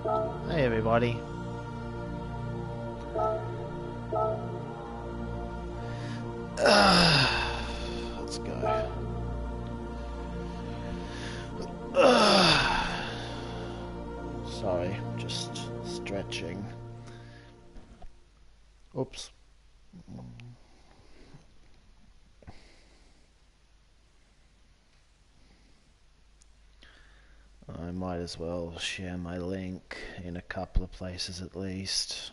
Hey everybody. Let's go. Sorry, just stretching. Oops. I might as well share my link in a couple of places at least.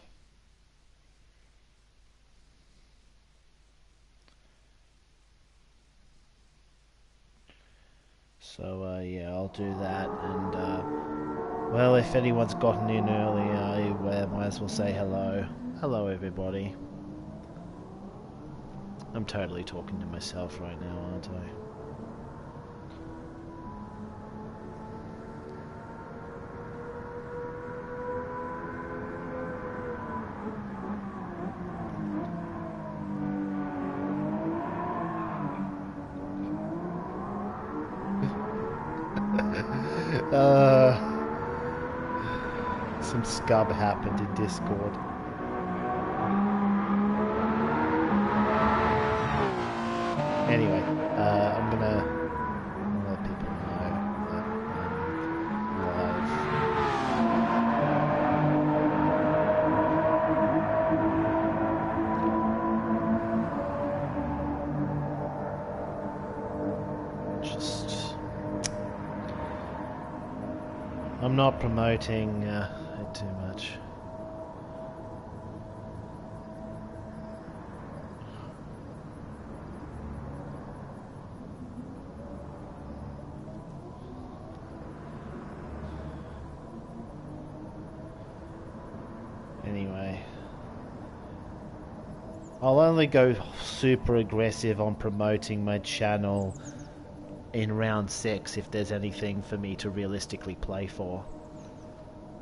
So yeah, I'll do that, and well, if anyone's gotten in early, I might as well say hello. Hello everybody. I'm totally talking to myself right now, aren't I? Some scub happened in Discord. Anyway, I'm gonna let people know that I'm live. I'm not promoting it too much. Anyway, I'll only go super aggressive on promoting my channel in round 6 if there's anything for me to realistically play for.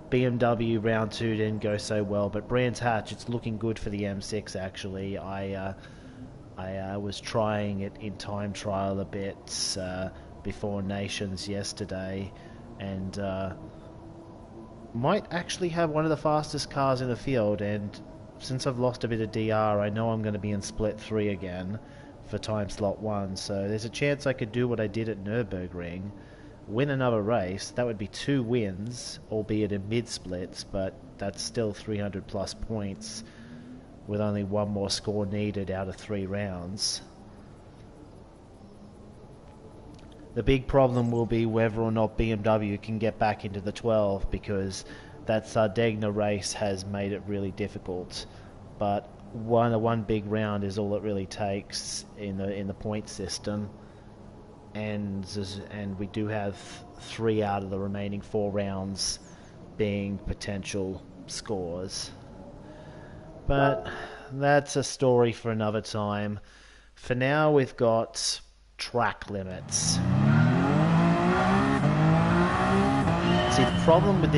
BMW round 2 didn't go so well, but Brands Hatch, it's looking good for the M6 actually. I was trying it in time trial a bit before Nations yesterday, and might actually have one of the fastest cars in the field, and since I've lost a bit of DR, I know I'm going to be in split 3 again for time slot 1, so there's a chance I could do what I did at Nürburgring, win another race. That would be 2 wins, albeit in mid-splits, but that's still 300 plus points with only 1 more score needed out of 3 rounds. The big problem will be whether or not BMW can get back into the 12, because that Sardegna race has made it really difficult. But one big round is all it really takes in the point system, and we do have 3 out of the remaining 4 rounds being potential scores. But that's a story for another time. For now, we've got track limits. See, the problem with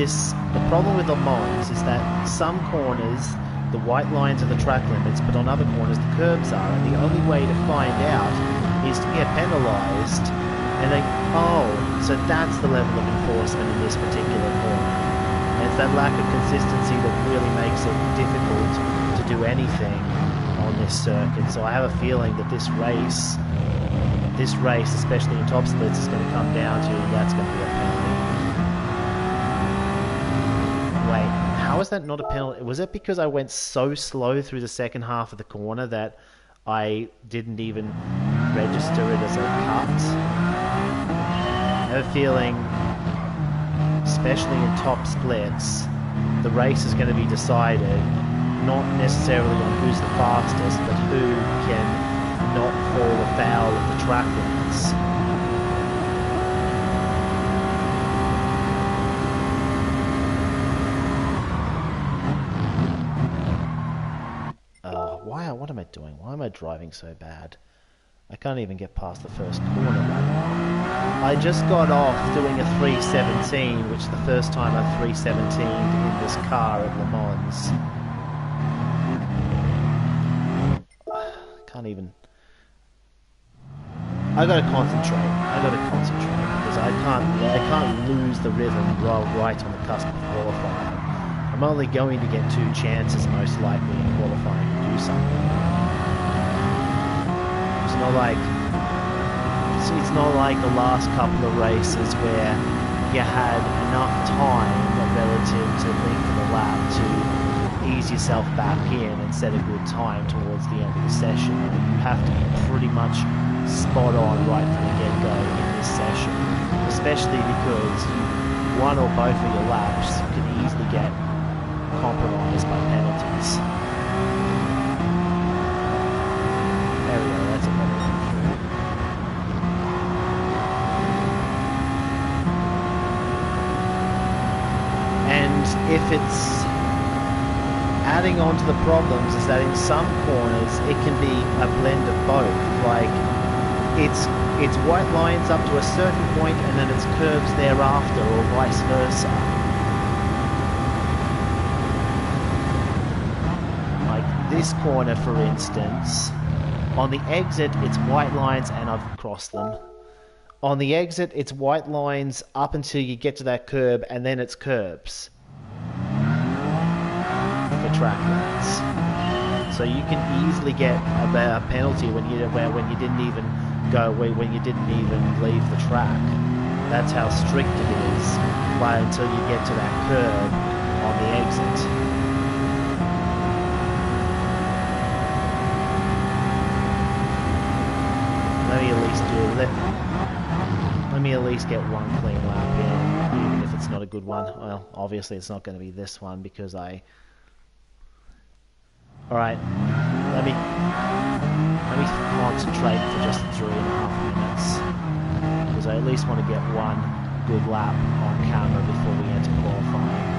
Le Mans is that some corners, the white lines are the track limits, but on other corners the curbs are, and the only way to find out is to get penalised and think, oh, so that's the level of enforcement in this particular corner. And it's that lack of consistency that really makes it difficult to do anything on this circuit. So I have a feeling that this race, especially in top splits, is going to come down to that's going to be a penalty. Wait, how is that not a penalty? Was it because I went so slow through the second half of the corner that I didn't even register it as a cut? I have a feeling, especially in top splits, the race is going to be decided not necessarily on who's the fastest, but who can not fall afoul of the track limits. What am I doing? Why am I driving so bad? I can't even get past the first corner. I just got off doing a 317, which is the first time I've 317'd in this car at Le Mans. Can't even... I gotta concentrate because I can't lose the rhythm right on the cusp of qualifying. I'm only going to get 2 chances most likely in qualifying to do something. It's not like the last couple of races where you had enough time relative to length of the lap to ease yourself back in and set a good time towards the end of the session. You have to be pretty much spot on right from the get-go in this session, especially because one or both of your laps can easily get compromised by penalties. There we go, that's a better one. And if it's adding on to the problems is that in some corners it can be a blend of both. Like it's white lines up to a certain point and then it's curves thereafter, or vice versa. Like this corner, for instance, on the exit it's white lines and I've crossed them. On the exit it's white lines up until you get to that curb and then it's curbs for track lanes. So you can easily get a penalty when you didn't even go away, when you didn't even leave the track. That's how strict it is, right until you get to that curb on the exit. Let me at least get one clean lap in, even if it's not a good one. Well, obviously it's not going to be this one because Alright, let me concentrate for just 3.5 minutes, because I at least want to get one good lap on camera before we enter qualifying.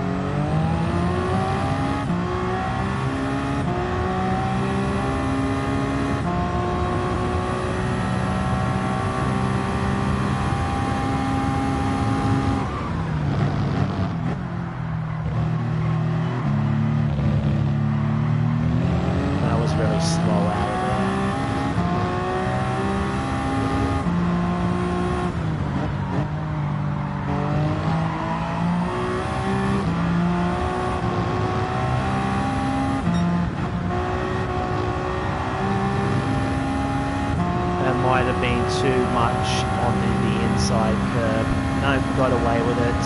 Might have been too much on the inside curb. No, got away with it.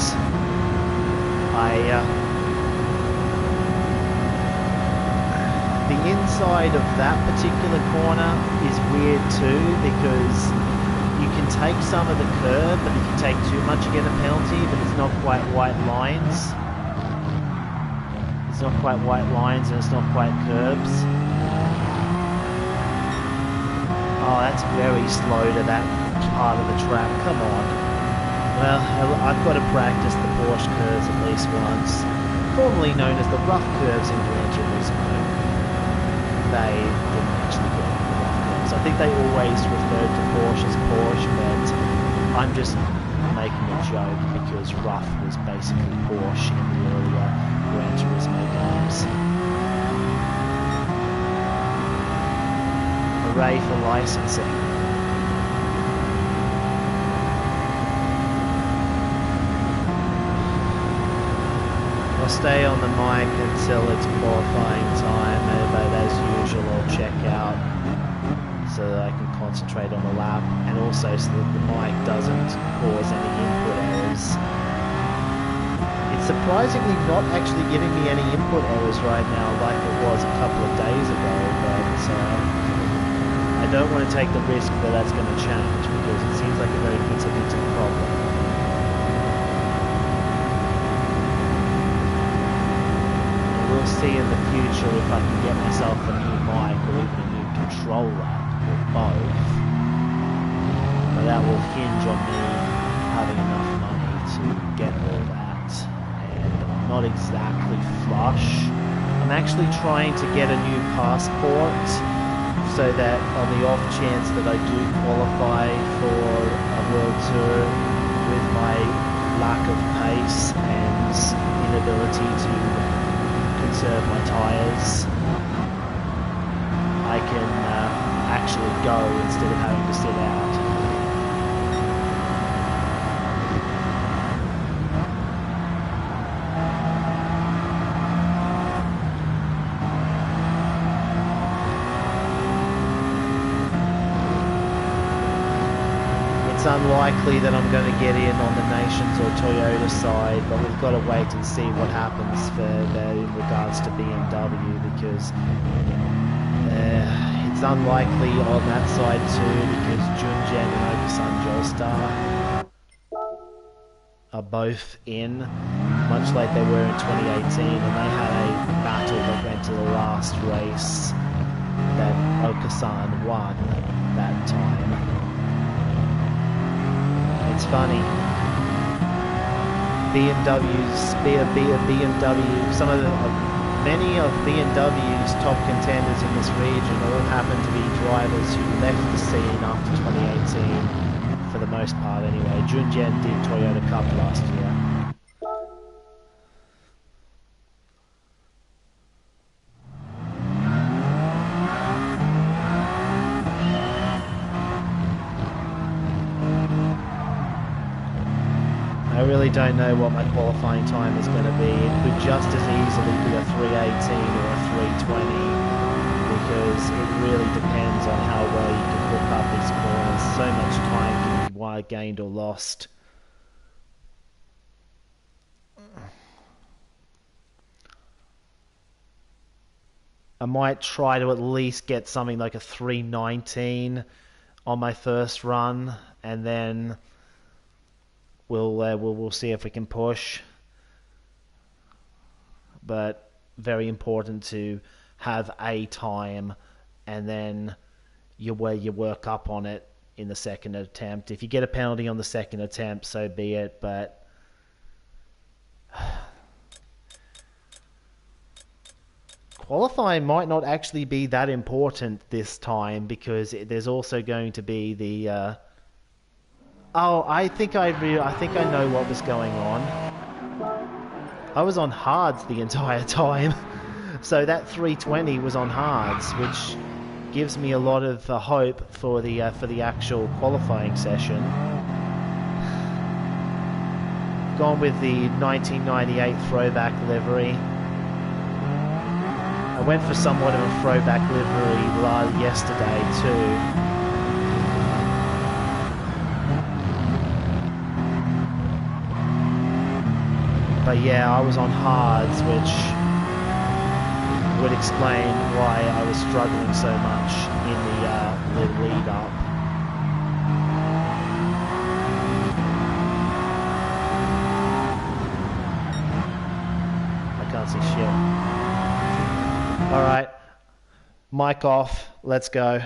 The inside of that particular corner is weird too, because you can take some of the curb, but if you take too much you get a penalty, but it's not quite white lines. It's not quite white lines and it's not quite curbs. Oh, that's very slow to that part of the track. Come on. Well, I've got to practice the Porsche curves at least once. Formerly known as the rough curves in Gran Turismo. They didn't actually call them the rough curves. I think they always referred to Porsche as Porsche, but I'm just making a joke because rough was basically Porsche in the earlier Gran Turismo games. Hooray for licensing. I'll stay on the mic until it's qualifying time, but as usual I'll check out so that I can concentrate on the lap, and also so that the mic doesn't cause any input errors. It's surprisingly not actually giving me any input errors right now like it was a couple of days ago, but I don't want to take the risk that that's going to change, because it seems like a very intermittent problem. And we'll see in the future if I can get myself a new mic or even a new controller, or both. But that will hinge on me having enough money to get all that. And I'm not exactly flush. I'm actually trying to get a new passport, so that on the off chance that I do qualify for a world tour with my lack of pace and inability to conserve my tyres, I can actually go instead of having to sit out. unlikely that I'm going to get in on the Nations or Toyota side, but we've got to wait and see what happens in regards to BMW, because it's unlikely on that side too, because Junjian and Okusan Joestar are both in, much like they were in 2018, and they had a battle that went to the last race that Okusan won that time. It's funny. Many of BMW's top contenders in this region all happen to be drivers who left the scene after 2018, for the most part anyway. Junjian did Toyota Cup last year. I really don't know what my qualifying time is going to be. It could just as easily be a 3:18 or a 3:20, because it really depends on how well you can hook up these corners. So much time can be gained or lost. I might try to at least get something like a 3:19 on my first run, and then we'll see if we can push. But very important to have a time, and then you work up on it in the second attempt. If you get a penalty on the second attempt, so be it. But qualifying might not actually be that important this time, because there's also going to be the oh, I think I know what was going on. I was on hards the entire time. So that 3:20 was on hards, which gives me a lot of hope for the actual qualifying session. Gone with the 1998 throwback livery. I went for somewhat of a throwback livery yesterday too. But yeah, I was on hards, which would explain why I was struggling so much in the lead up. I can't see shit. Alright, mic off, let's go.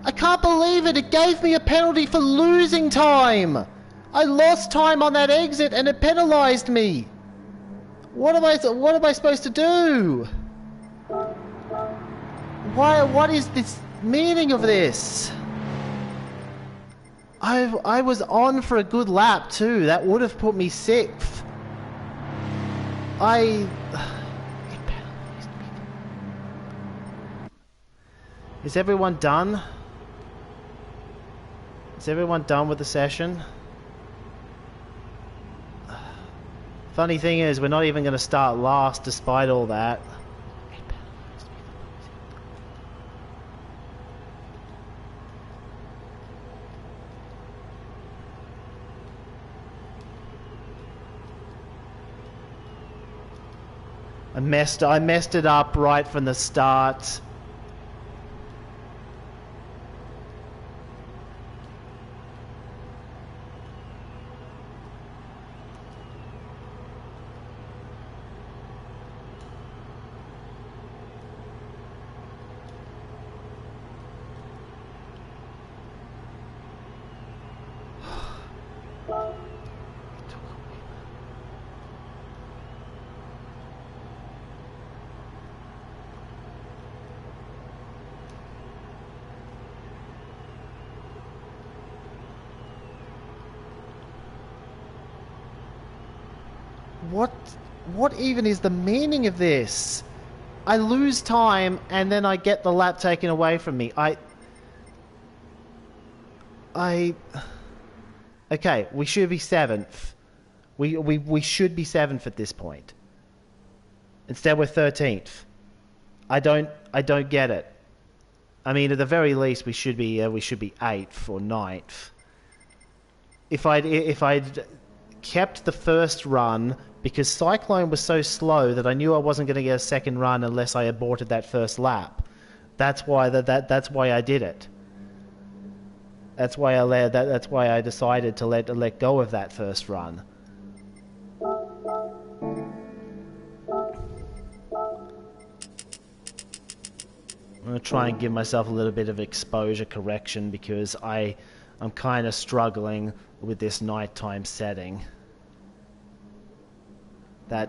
I can't believe it! It gave me a penalty for losing time! I lost time on that exit and it penalised me! What am I supposed to do? What is this meaning of this? I was on for a good lap too. That would have put me 6th. Is everyone done? Is everyone done with the session? Funny thing is, we're not even going to start last despite all that. I messed it up right from the start. What even is the meaning of this? I lose time and then I get the lap taken away from me. Okay, we should be 7th. We should be 7th at this point. Instead we're 13th. I don't get it. I mean, at the very least we should be 8th or 9th. If I'd kept the first run, because Cyclone was so slow that I knew I wasn't going to get a second run unless I aborted that first lap. That's why that's why I did it. That's why I decided to let go of that first run. I'm going to try and give myself a little bit of exposure correction because I'm kind of struggling with this nighttime setting. I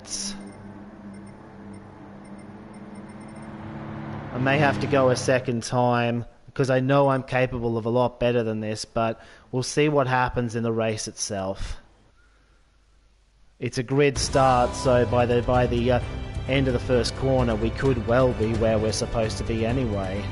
may have to go a second time because I know I'm capable of a lot better than this, but we'll see what happens in the race itself. It's a grid start, so by the end of the first corner we could well be where we're supposed to be anyway.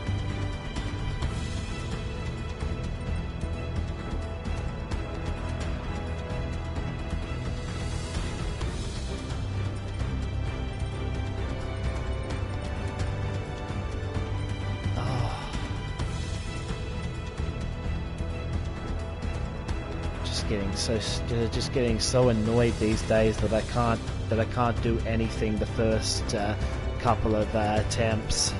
Just getting so annoyed these days that I can't do anything the first couple of attempts.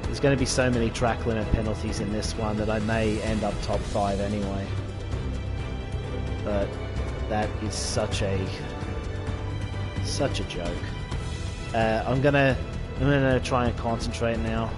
There's going to be so many track limit penalties in this one that I may end up top 5 anyway. But that is such a joke. I'm gonna try and concentrate now.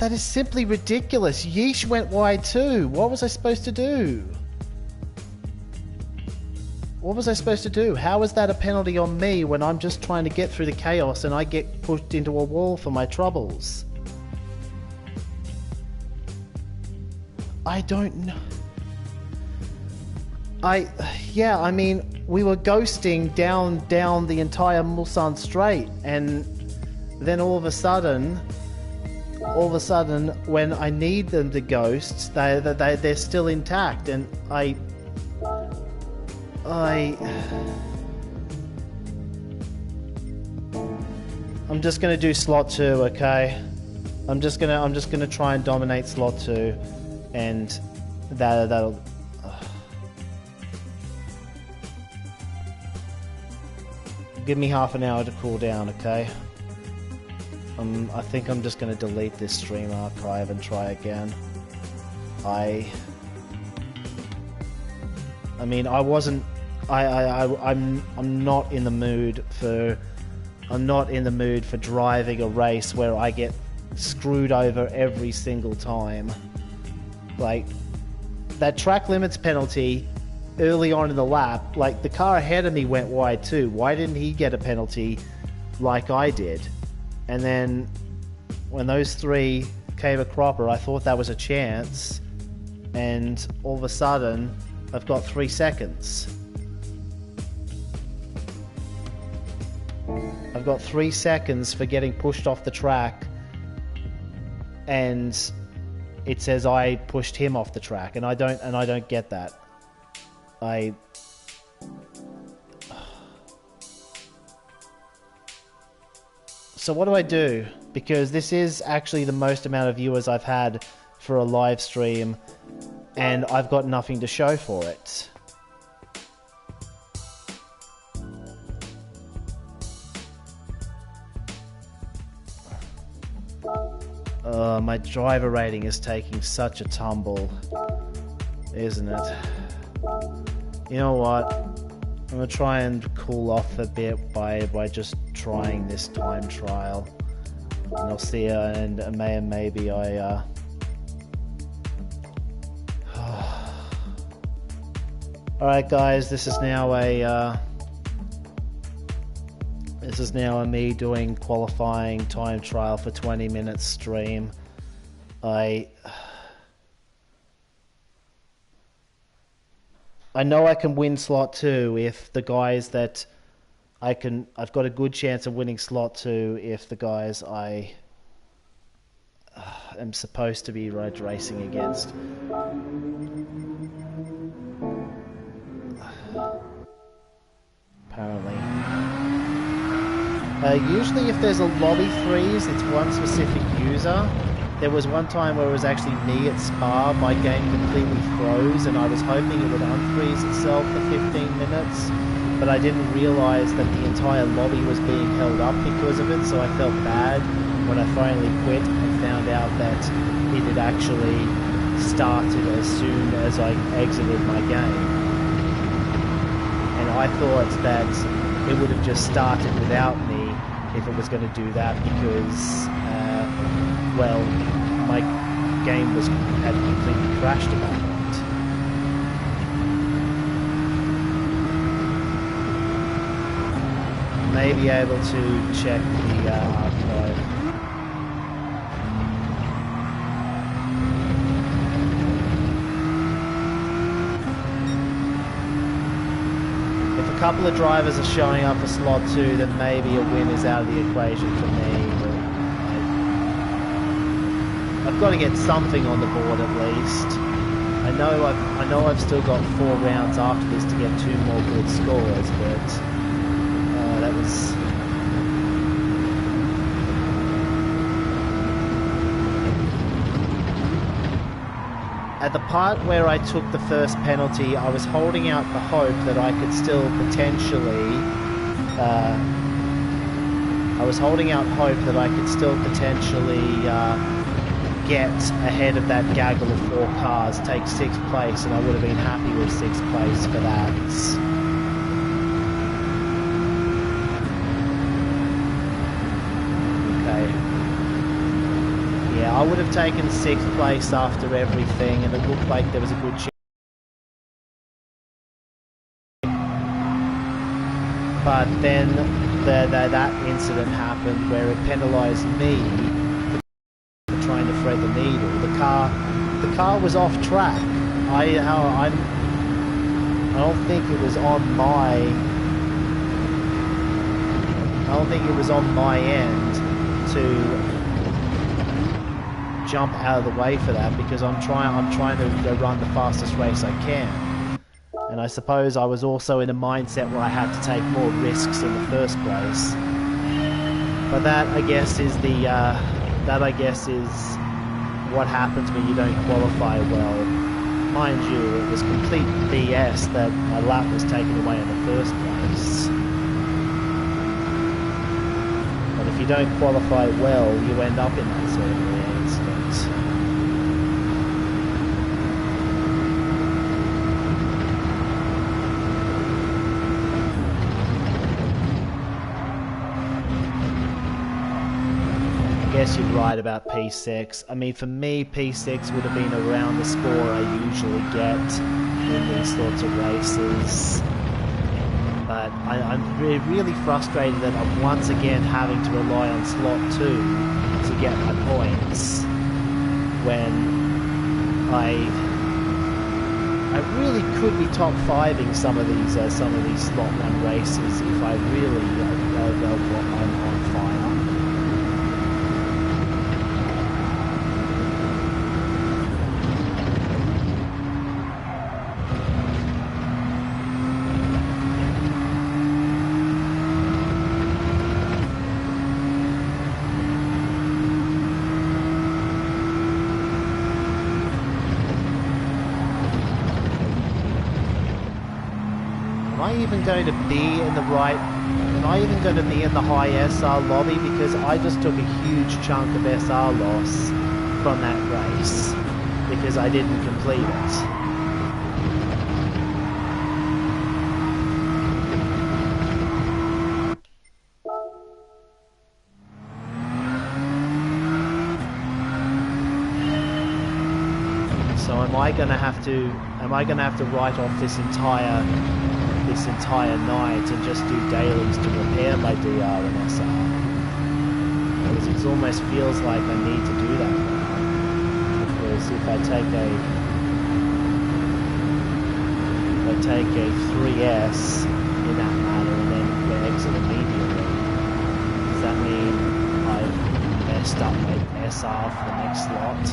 That is simply ridiculous. Yeesh went wide too. What was I supposed to do? What was I supposed to do? How is that a penalty on me when I'm just trying to get through the chaos and I get pushed into a wall for my troubles? I don't know. Yeah, I mean, we were ghosting down the entire Mulsanne Strait, and then all of a sudden, when I need them to ghost, they're still intact, and I'm just gonna do slot 2, okay? I'm just gonna try and dominate slot 2, and that'll. Give me half an hour to cool down, okay? I think I'm just gonna delete this stream archive and try again. I mean, I wasn't. I'm not in the mood for. I'm not in the mood for driving a race where I get screwed over every single time. Like, that track limits penalty early on in the lap, like, the car ahead of me went wide too. Why didn't he get a penalty like I did? And then when those three came a cropper, I thought that was a chance, and all of a sudden I've got 3 seconds. I've got 3 seconds for getting pushed off the track, and it says I pushed him off the track, and I don't get that. So what do I do? Because this is actually the most amount of viewers I've had for a live stream, and I've got nothing to show for it. My driver rating is taking such a tumble, isn't it? You know what? I'm gonna try and cool off a bit by just trying this time trial, and I'll see. And maybe I. All right, guys. This is now a me doing qualifying time trial for 20 minutes stream. I know I can win slot 2 if the guys that I've got a good chance of winning slot 2 if the guys I am supposed to be road racing against. Apparently. Usually if there's a lobby freeze, it's one specific user. There was one time where it was actually me at Spa, my game completely froze, and I was hoping it would unfreeze itself for 15 minutes, but I didn't realise that the entire lobby was being held up because of it, so I felt bad when I finally quit and found out that it had actually started as soon as I exited my game. And I thought that it would have just started without me if it was going to do that, because well, my game had completely crashed at that point. May be able to check the archive. If a couple of drivers are showing up for slot 2, then maybe a win is out of the equation for me. I've got to get something on the board at least. I know I've still got 4 rounds after this to get 2 more good scores, but that was. At the part where I took the first penalty, I was holding out the hope that I could still potentially. Get ahead of that gaggle of 4 cars, take 6th place, and I would have been happy with 6th place for that. Okay. Yeah, I would have taken 6th place after everything, and it looked like there was a good chance. But then that incident happened where it penalised me for trying to thread the needle. The car was off track. I don't think it was on my. I don't think it was on my end to jump out of the way for that, because I'm trying to run the fastest race I can. And I suppose I was also in a mindset where I had to take more risks in the first place. But that, I guess, is what happens when you don't qualify well. Mind you, it was complete BS that my lap was taken away in the first place. But if you don't qualify well, you end up in that sort of incident. I guess you're right about P6. I mean, for me, P6 would have been around the score I usually get in these sorts of races. But I'm really frustrated that I'm once again having to rely on slot 2 to get my points, when I really could be top 5ing some of these slot 1 races if I really I'm on fire. Am I even going to be in the right... Am I even going to be in the high SR lobby? Because I just took a huge chunk of SR loss from that race because I didn't complete it. So am I going to have to write off this entire night and just do dailies to repair my DR and SR? Because it almost feels like I need to do that now. Because if I take a 3S in that manner and then exit immediately, does that mean I've messed up my SR for the next slot?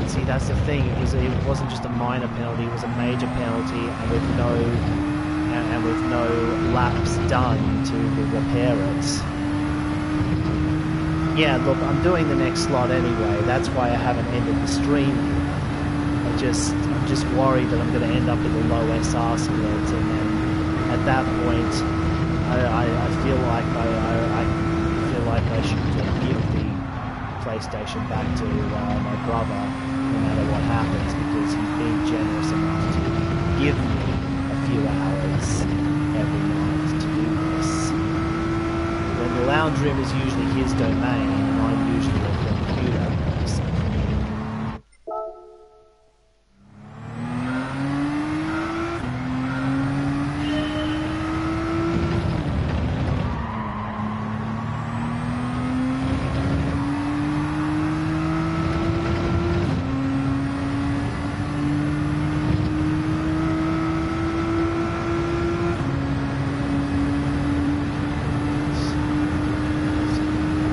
See, that's the thing. It wasn't just a minor penalty; it was a major penalty, and with no laps done to repair it. Yeah, look, I'm doing the next slot anyway. That's why I haven't ended the stream. I'm just worried that I'm going to end up in the low SR split, and then at that point, I feel like I should give the PlayStation back to my brother, no matter what happens, because he's being generous enough to give me a few hours every night to do this. When the lounge room is usually his domain, and I'm usually at the computer.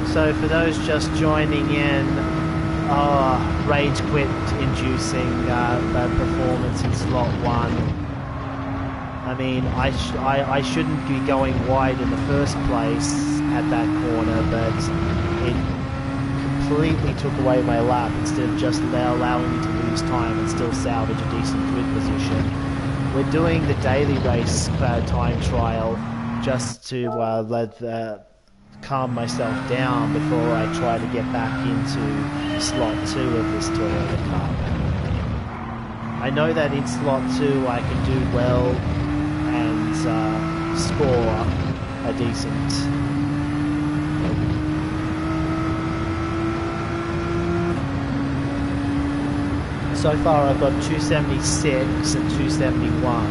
So for those just joining in, rage quit inducing performance in slot 1. I mean, I shouldn't be going wide in the first place at that corner, but it completely took away my lap instead of just allowing me to lose time and still salvage a decent grid position. we're doing the daily race time trial just to calm myself down before I try to get back into slot 2 of this Toyota Cup. I know that in slot 2 I can do well and score a decent. So far I've got 276 and 271.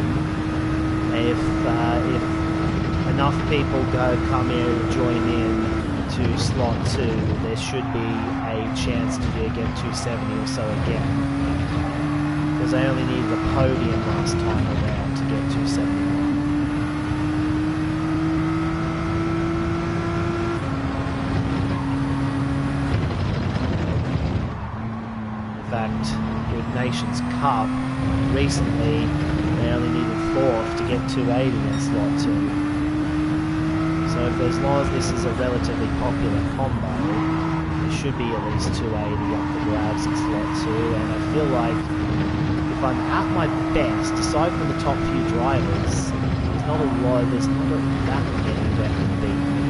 If enough people come here and join in to slot 2, there should be a chance to get 270 or so again. Because I only needed a podium last time around to get 271. In fact, with Nations Cup, recently they only needed 4th to get 280 in slot 2. So as long as this is a relatively popular combo, there should be at least 280 up for grabs in slot 2, and I feel like if I'm at my best, aside from the top few drivers, there's not that many that can beat me.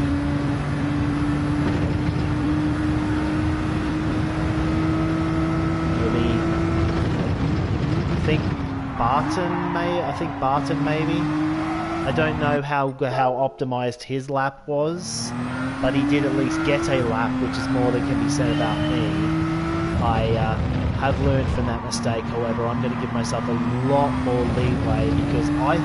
I think Barton maybe. I don't know how optimized his lap was, but he did at least get a lap, which is more than can be said about me. I have learned from that mistake, however. I'm going to give myself a lot more leeway because I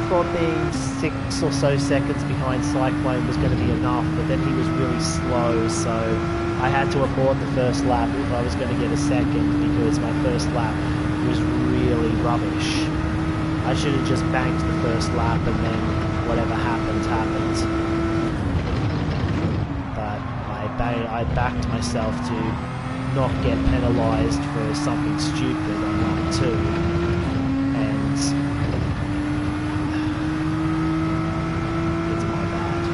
thought being 6 or so seconds behind Cyclone was going to be enough, but then he was really slow, so I had to abort the first lap if I was going to get a second because my first lap was really rubbish. I should have just banked the first lap and then whatever happened, happened. But I backed myself to not get penalised for something stupid on lap 2. And it's my bad.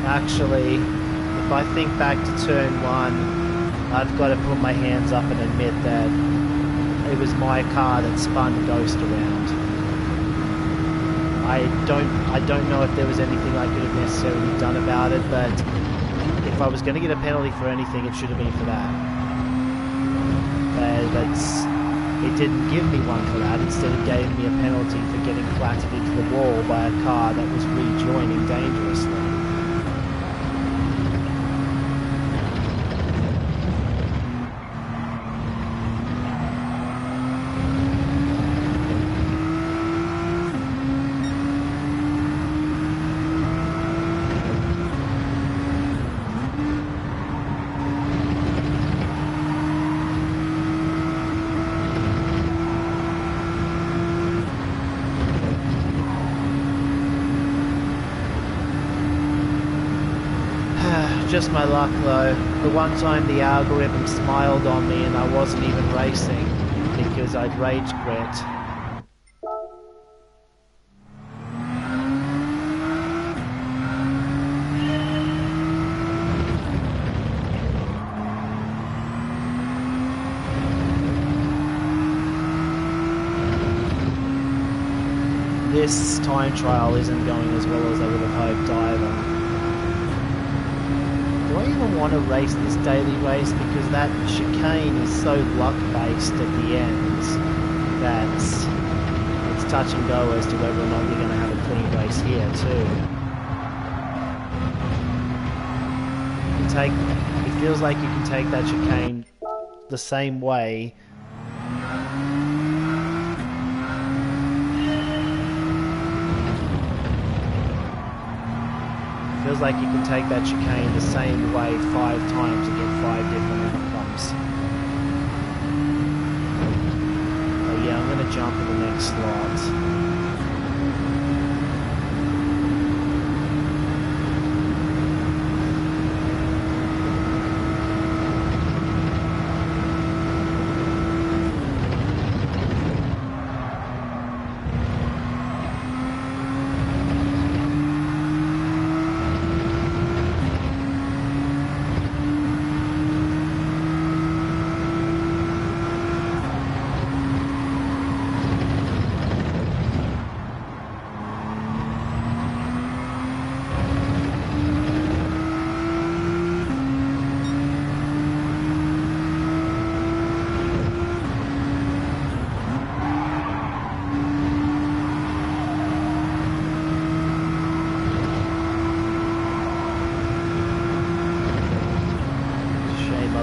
Actually, if I think back to turn 1, I've got to put my hands up and admit that it was my car that spun Ghost around. I don't know if there was anything I could have necessarily done about it, but if I was going to get a penalty for anything, it should have been for that. But it didn't give me one for that. Instead, it gave me a penalty for getting flattened into the wall by a car that was rejoining dangerously. Just my luck though. The one time the algorithm smiled on me and I wasn't even racing because I'd rage quit. this time trial isn't going as well as I would have hoped either. Do I even want to race this daily race? Because that chicane is so luck-based at the end that it's touch and go as to whether or not you're going to have a clean race here too. It feels like you can take that chicane the same way. Feels like you can take that chicane the same way 5 times and get 5 different outcomes. But yeah, I'm going to jump in the next slot.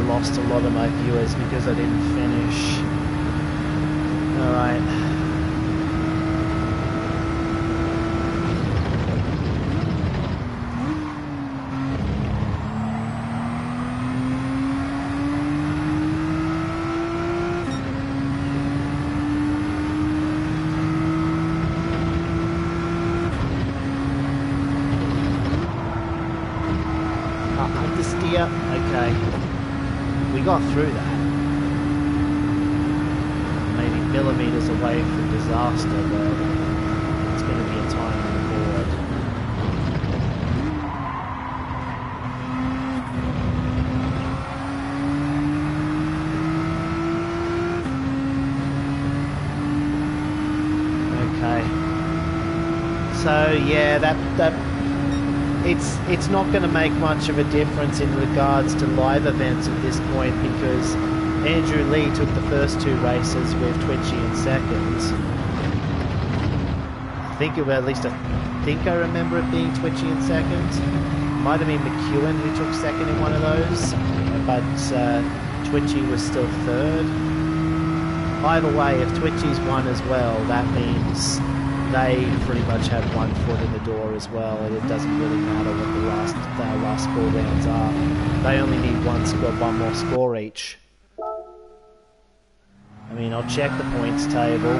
Lost a lot of my viewers because I didn't finish. Alright. Understeer. Okay. We got through that. Maybe millimeters away from disaster, but it's going to be a time on the board. Okay. So yeah, that it's not going to make much of a difference in regards to live events at this point, because Andrew Lee took the first 2 races with Twitchy in second. I think I remember it being Twitchy in second. Might have been McEwen who took second in one of those, but Twitchy was still third. Either way, if Twitchy's won as well, that means they pretty much have 1 foot in the door as well, and it doesn't really matter what the last 4 rounds are. They only need one more score each. I mean, I'll check the points table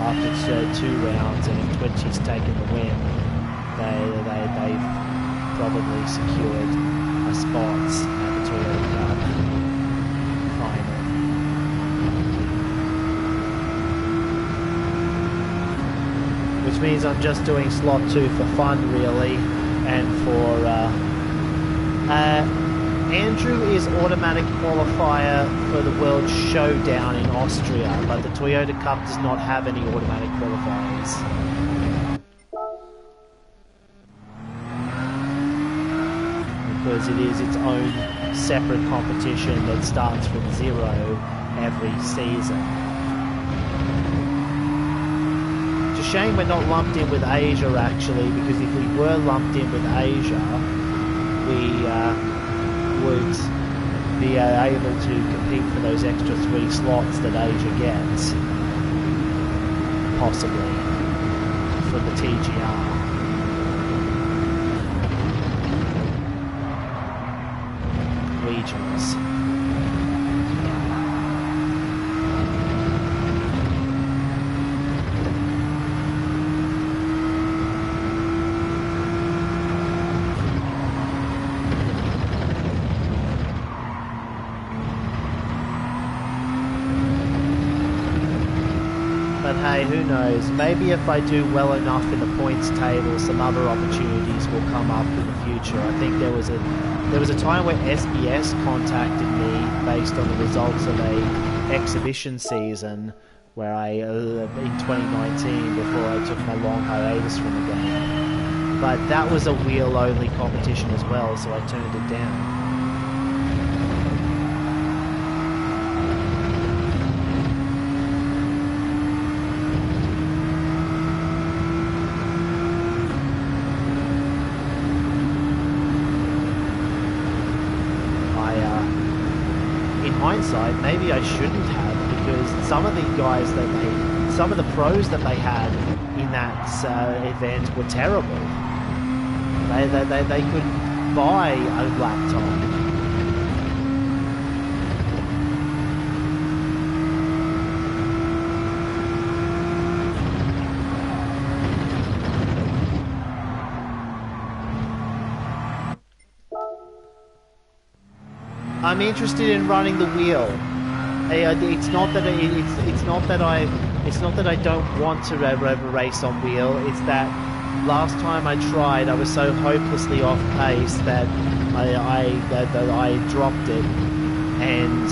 after 2 rounds, and if Twitchy's taken the win, they've probably secured a spot at the Toyota Cup final. Which means I'm just doing slot 2 for fun, really, and for Andrew is automatic qualifier for the World Showdown in Austria, but the Toyota Cup does not have any automatic qualifiers. Because it is its own separate competition that starts from 0 every season. It's a shame we're not lumped in with Asia, actually, because if we were lumped in with Asia, we would be able to compete for those extra 3 slots that Asia gets, possibly, for the TGR. Regions. But hey, who knows? Maybe if I do well enough in the points table, some other opportunities will come up in the future. I think there was a time where SBS contacted me based on the results of a exhibition season where I in 2019 before I took my long hiatus from the game. But that was a wheel-only competition as well, so I turned it down. Hindsight, maybe I shouldn't have, because some of the guys some of the pros that they had in that event were terrible. They could buy a laptop. I'm interested in running the wheel. It's not that it's not that I don't want to race on wheel. It's that last time I tried, I was so hopelessly off pace that I dropped it, and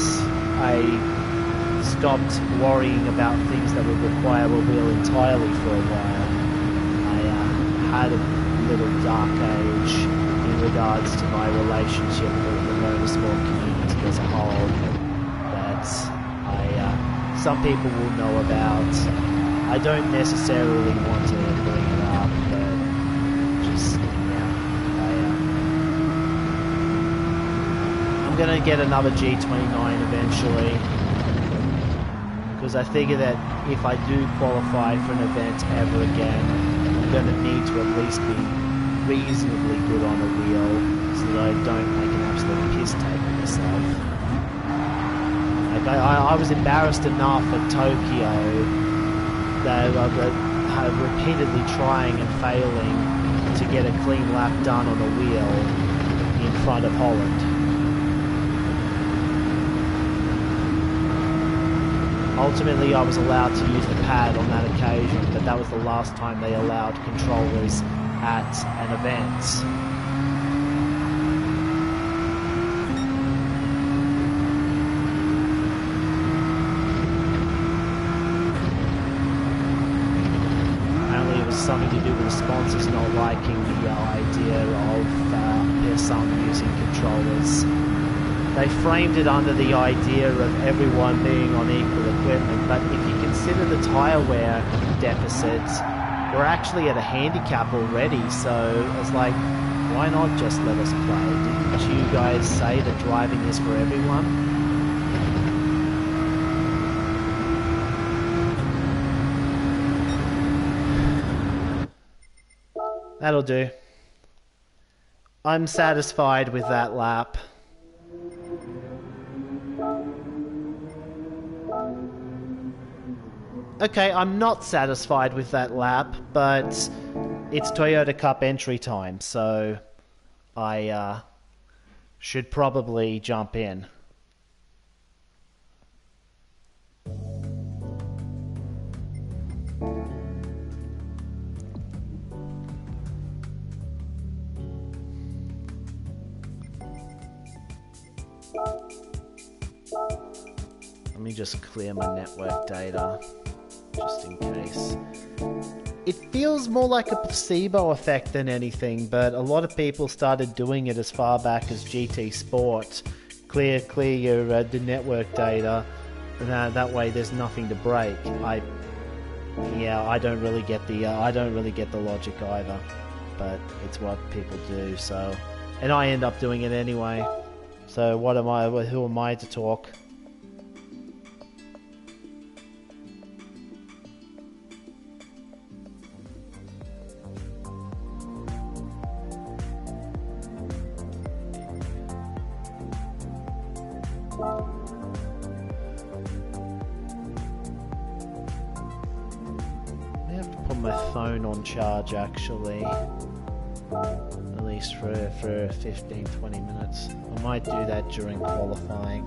I stopped worrying about things that would require a wheel entirely for a while. I had a little dark age in regards to my relationship with the motorsport community as a whole that some people will know about. I don't necessarily want to bring it up, but just, I'm going to get another G29 eventually, because I figure that if I do qualify for an event ever again, I'm going to need to at least be reasonably good on a wheel so that I don't make an absolute piss take of myself. Like I was embarrassed enough at Tokyo that I repeatedly trying and failing to get a clean lap done on a wheel in front of Holland. Ultimately, I was allowed to use the pad on that occasion, but that was the last time they allowed controllers at an event. Apparently it was something to do with the sponsors not liking the idea of some using controllers. They framed it under the idea of everyone being on equal equipment, but if you consider the tyre wear deficit, we're actually at a handicap already, so it's like, why not just let us play? Didn't you guys say that driving is for everyone? That'll do. I'm satisfied with that lap. Okay, I'm not satisfied with that lap, but it's Toyota Cup entry time, so I should probably jump in. Let me just clear my network data, just in case. It feels more like a placebo effect than anything, but a lot of people started doing it as far back as GT Sport. Clear your the network data, and that way there's nothing to break. I don't really get the logic either, but it's what people do. So, and I end up doing it anyway. So what am I? Who am I to talk? I have to put my phone on charge actually, at least for 15-20 minutes. I might do that during qualifying.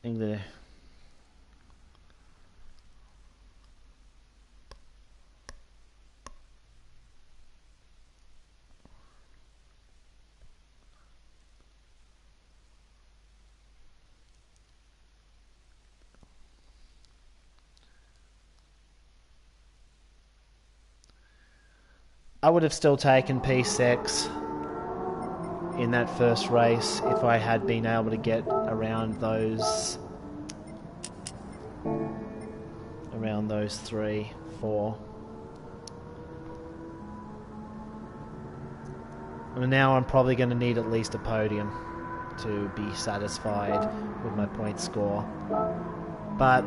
I think the I would have still taken P6 in that first race if I had been able to get around those 3, 4. And now I'm probably going to need at least a podium to be satisfied with my point score. But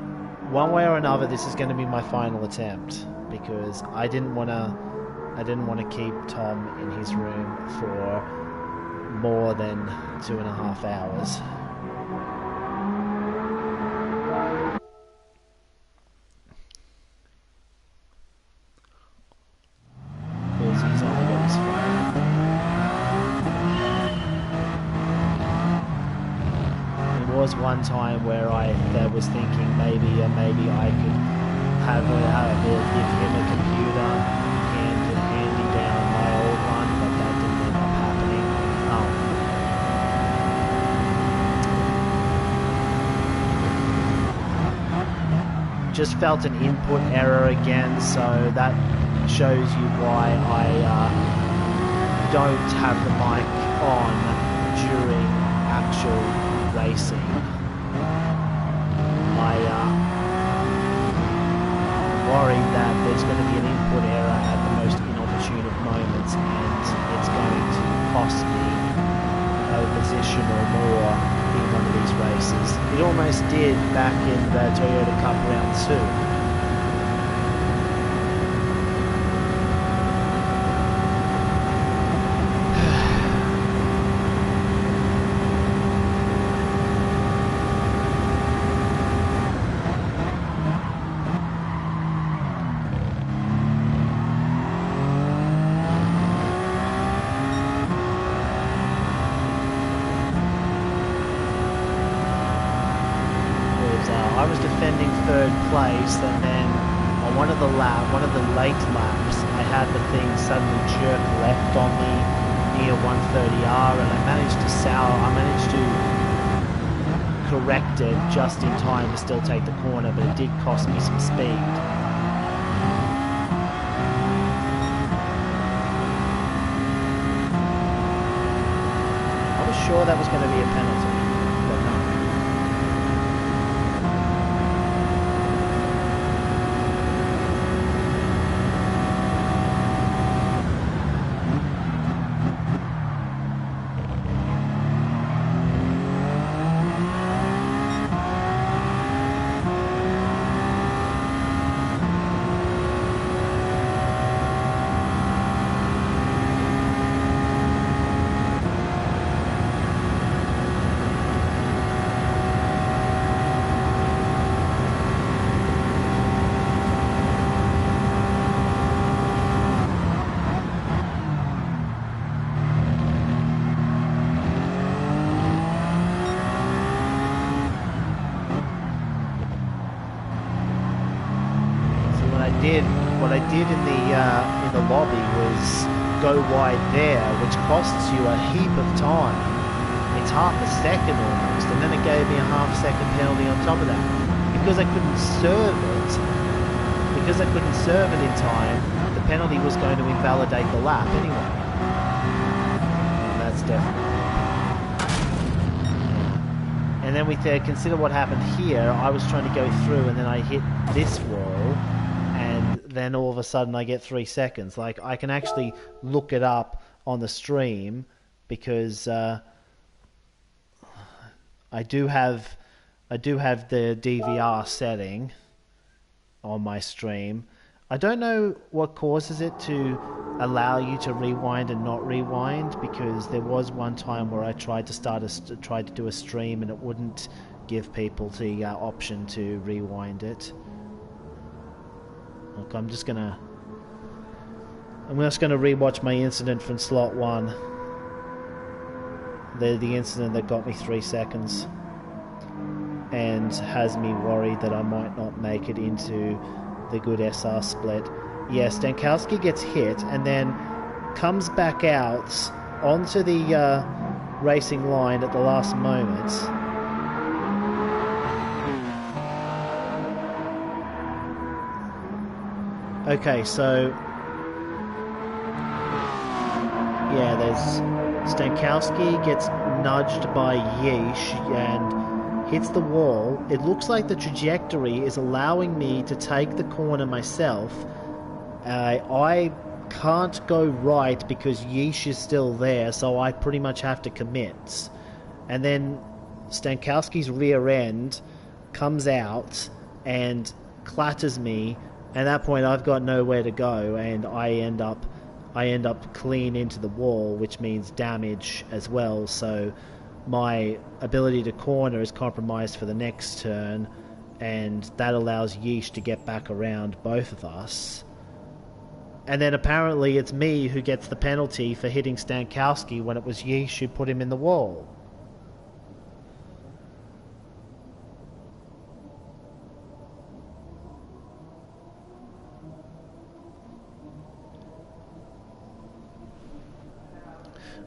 one way or another, this is going to be my final attempt, because I didn't want to keep Tom in his room for more than 2.5 hours. Because he's only got his phone. There was one time where I was thinking maybe I could give him a computer handy down my old one, but that didn't end up happening. Just felt an input error again, so that shows you why I don't have the mic on during actual racing. Worried that there's going to be an input error at the most inopportune of moments, and it's going to cost me a position or more in one of these races. It almost did back in the Toyota Cup Round 2. I was defending third place, and then on one of the late laps, I had the thing suddenly jerk left on me near 130R, and I managed to correct it just in time to still take the corner, but it did cost me some speed. I was sure that was going to be a penalty, but no. What I did in the lobby was go wide there, which costs you a heap of time. It's half a second almost, and then it gave me a half-second penalty on top of that. Because I couldn't serve it in time, the penalty was going to invalidate the lap anyway. And that's definitely. And then we consider what happened here. I was trying to go through, and then I hit this wall, and then all of a sudden I get 3 seconds. Like, I can actually look it up on the stream, because I do have the DVR setting on my stream. I don't know what causes it to allow you to rewind and not rewind, because there was one time where I tried to do a stream and it wouldn't give people the option to rewind it. Look, I'm just gonna rewatch my incident from slot 1. The incident that got me 3 seconds and has me worried that I might not make it into the good SR split. Yeah, Stankowski gets hit and then comes back out onto the racing line at the last moment. Okay, so Yeah, there's Stankowski gets nudged by Yeesh and hits the wall. It looks like the trajectory is allowing me to take the corner myself. I can't go right because Yeesh is still there, so I pretty much have to commit. And then Stankowski's rear end comes out and clatters me. At that point, I've got nowhere to go, and I end up clean into the wall, which means damage as well. So my ability to corner is compromised for the next turn, and that allows Yeesh to get back around both of us. And then apparently it's me who gets the penalty for hitting Stankowski when it was Yeesh who put him in the wall.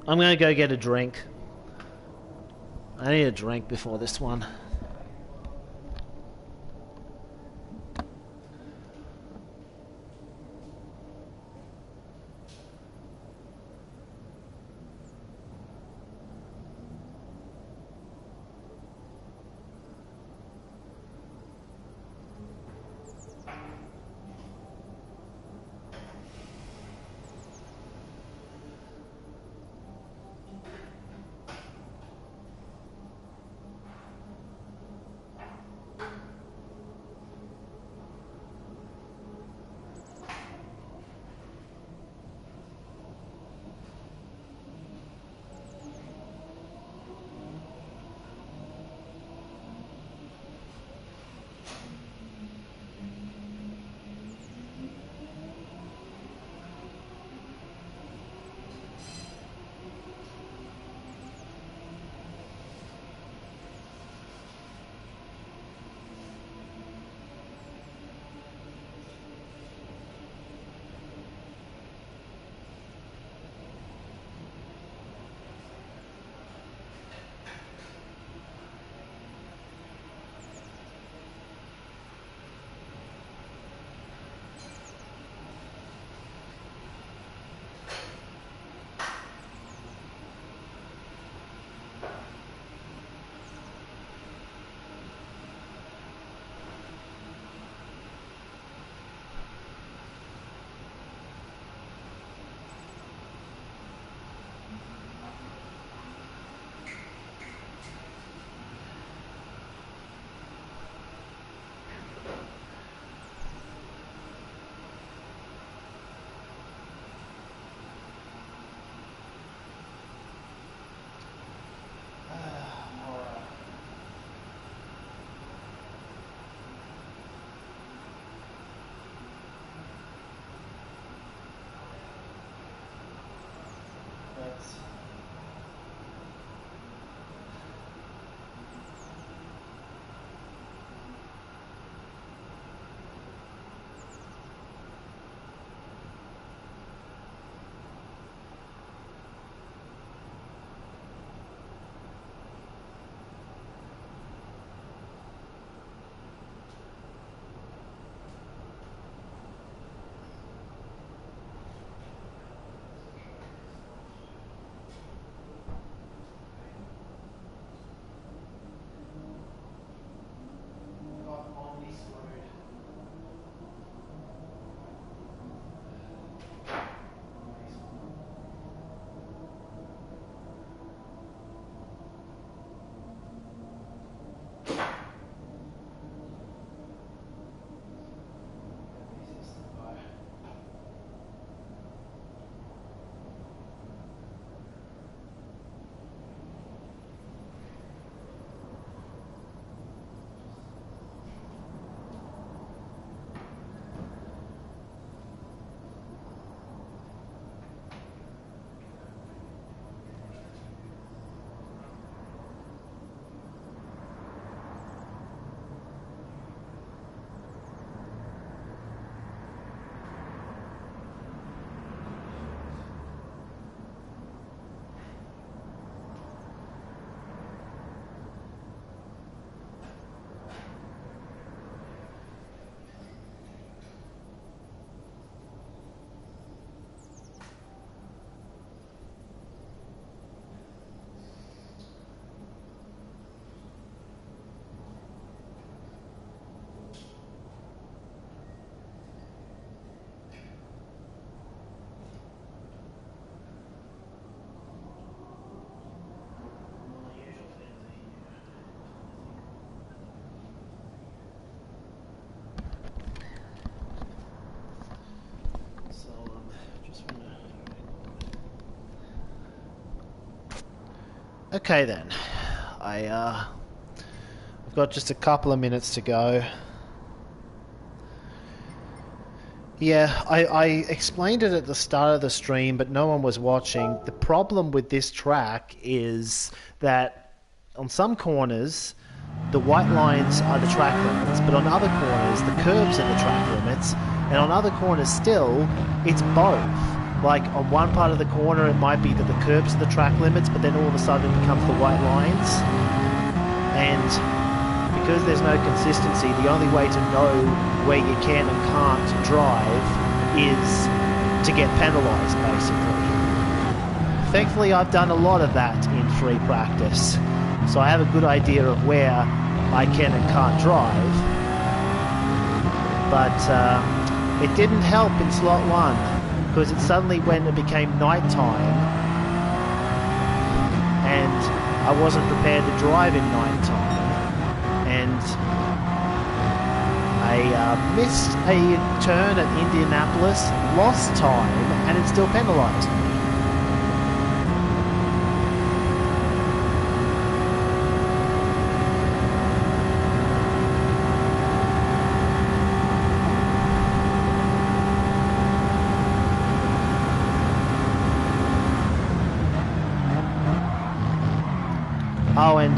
I'm going to go get a drink. I need a drink before this one. Okay then. I've got just a couple of minutes to go. Yeah, I explained it at the start of the stream, but no one was watching. The problem with this track is that on some corners, the white lines are the track limits, but on other corners, the curbs are the track limits, and on other corners still, it's both. Like, on one part of the corner, it might be that the curbs are the track limits, but then all of a sudden it becomes the white lines. And because there's no consistency, the only way to know where you can and can't drive is to get penalised, basically. Thankfully, I've done a lot of that in free practice, so I have a good idea of where I can and can't drive. But it didn't help in slot 1, because it suddenly, when it became night time, and I wasn't prepared to drive in night time, and I missed a turn at Indianapolis, lost time, and it still penalised me. Oh, and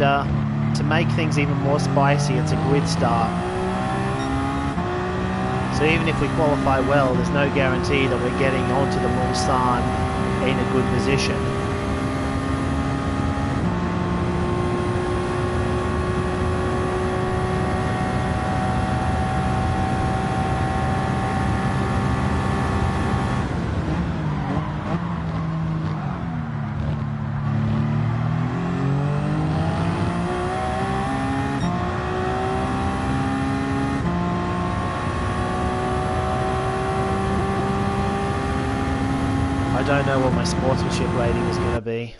to make things even more spicy, it's a grid start. So even if we qualify well, there's no guarantee that we're getting onto the Mulsanne in a good position. I don't know what my sportsmanship rating is going to be.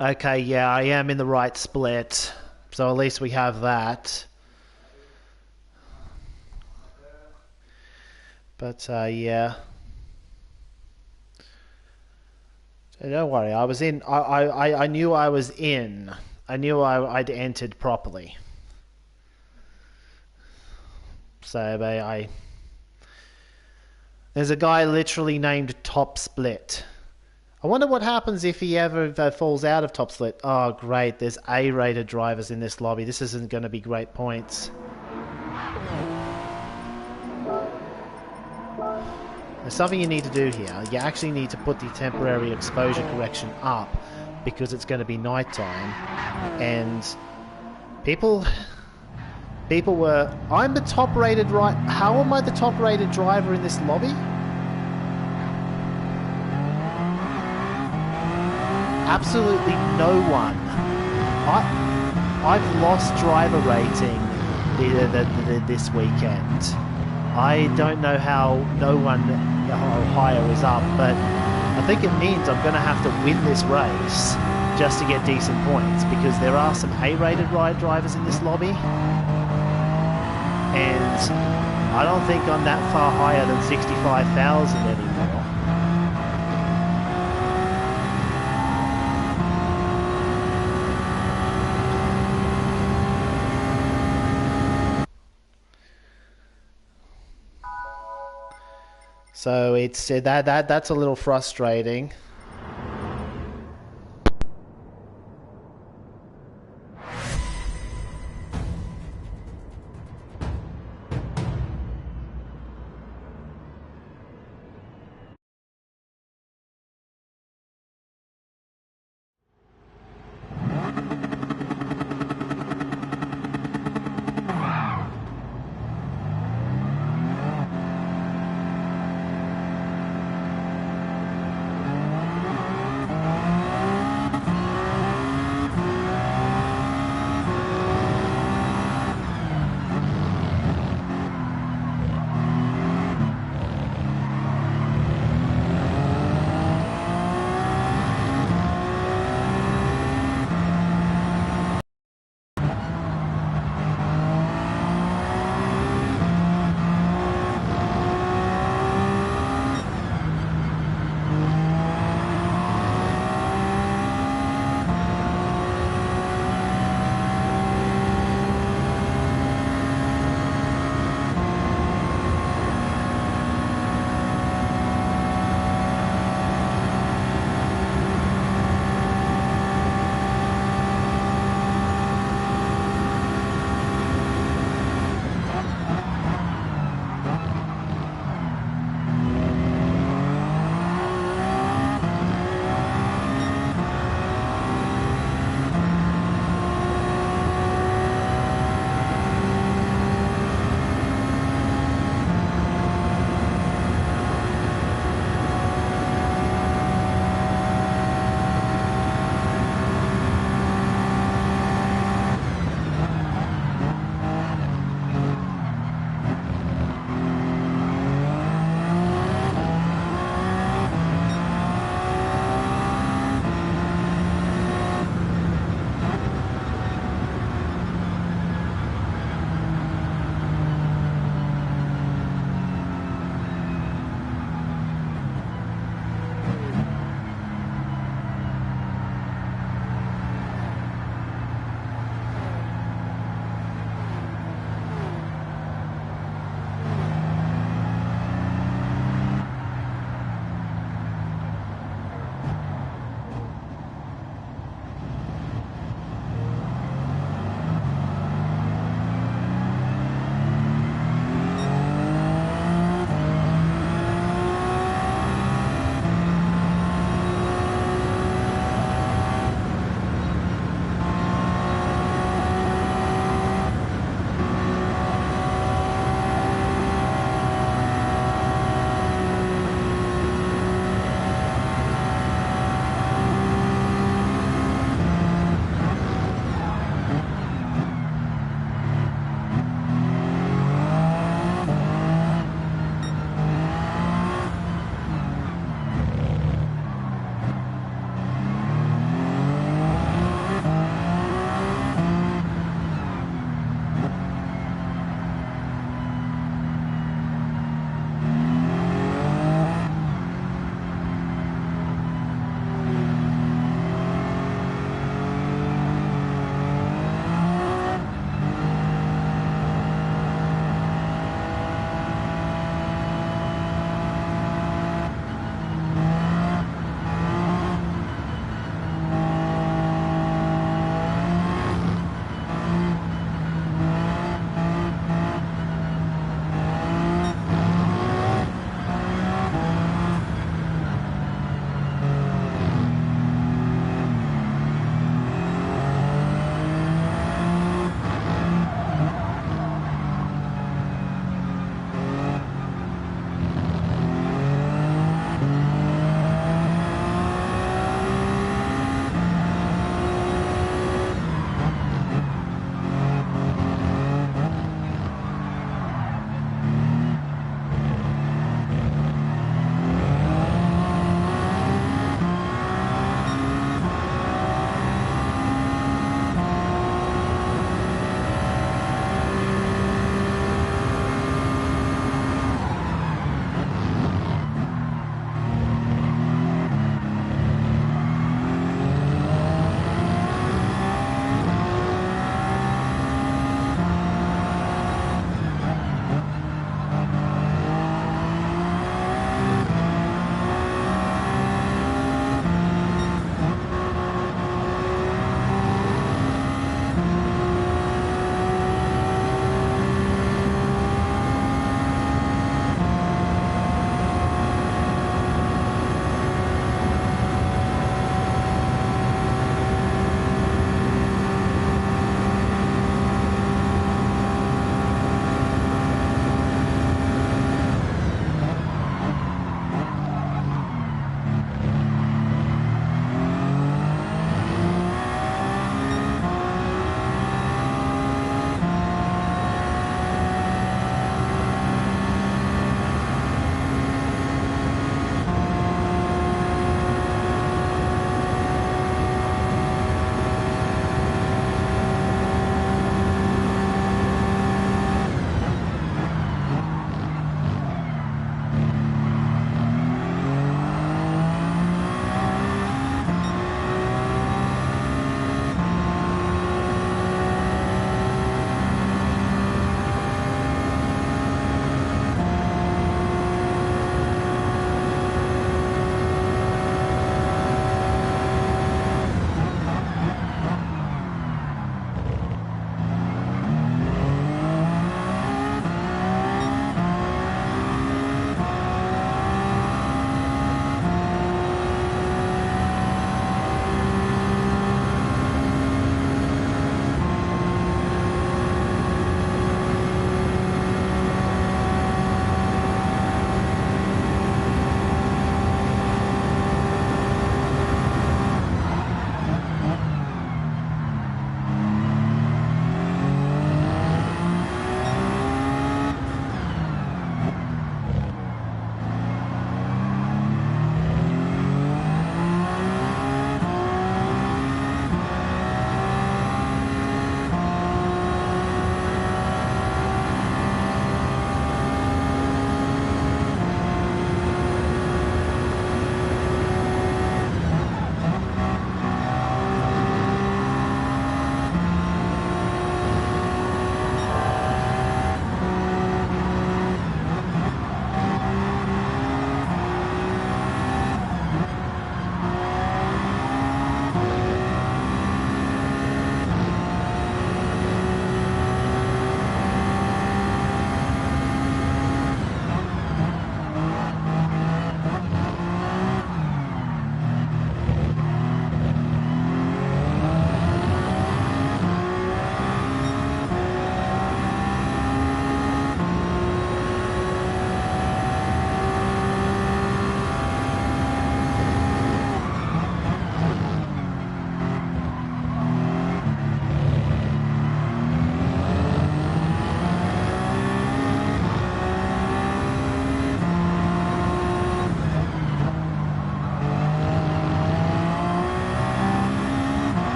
Okay, yeah, I am in the right split, so at least we have that. But yeah, so don't worry. I was in. I knew I was in. I knew I'd entered properly. So there's a guy literally named Top Split. I wonder what happens if he ever falls out of Top Split. Oh, great. There's A-rated drivers in this lobby. This isn't going to be great points. There's something you need to do here. You actually need to put the temporary exposure correction up because it's going to be nighttime. And people were... I'm the top-rated right... How am I the top-rated driver in this lobby? Absolutely no one. I've lost driver rating this weekend. I don't know how no one higher is up, but I think it means I'm going to have to win this race just to get decent points, because there are some A-rated ride drivers in this lobby, and I don't think I'm that far higher than 65,000 anymore. So it's that's a little frustrating.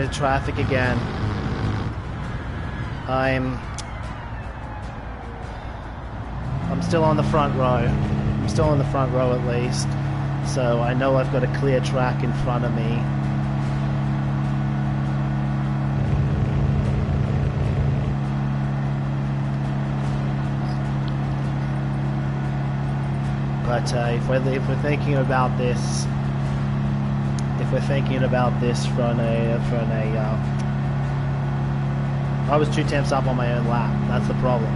into traffic again. I'm still on the front row. I'm still on the front row at least. So I know I've got a clear track in front of me. But if we're thinking about this, I was 2 tenths up on my own lap. That's the problem.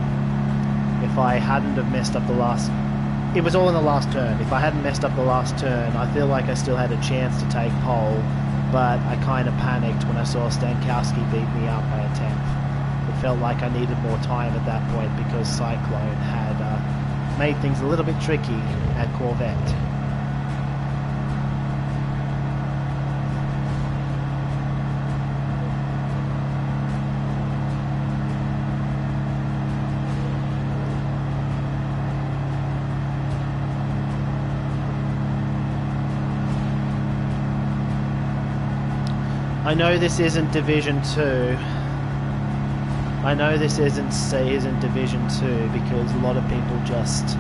If I hadn't have messed up the last, it was all in the last turn. If I hadn't messed up the last turn, I feel like I still had a chance to take pole, but I kind of panicked when I saw Stankowski beat me up by a tenth. It felt like I needed more time at that point because Cyclone had made things a little bit tricky at Corvette. I know this isn't Division 2. I know this isn't Division 2 because a lot of people just...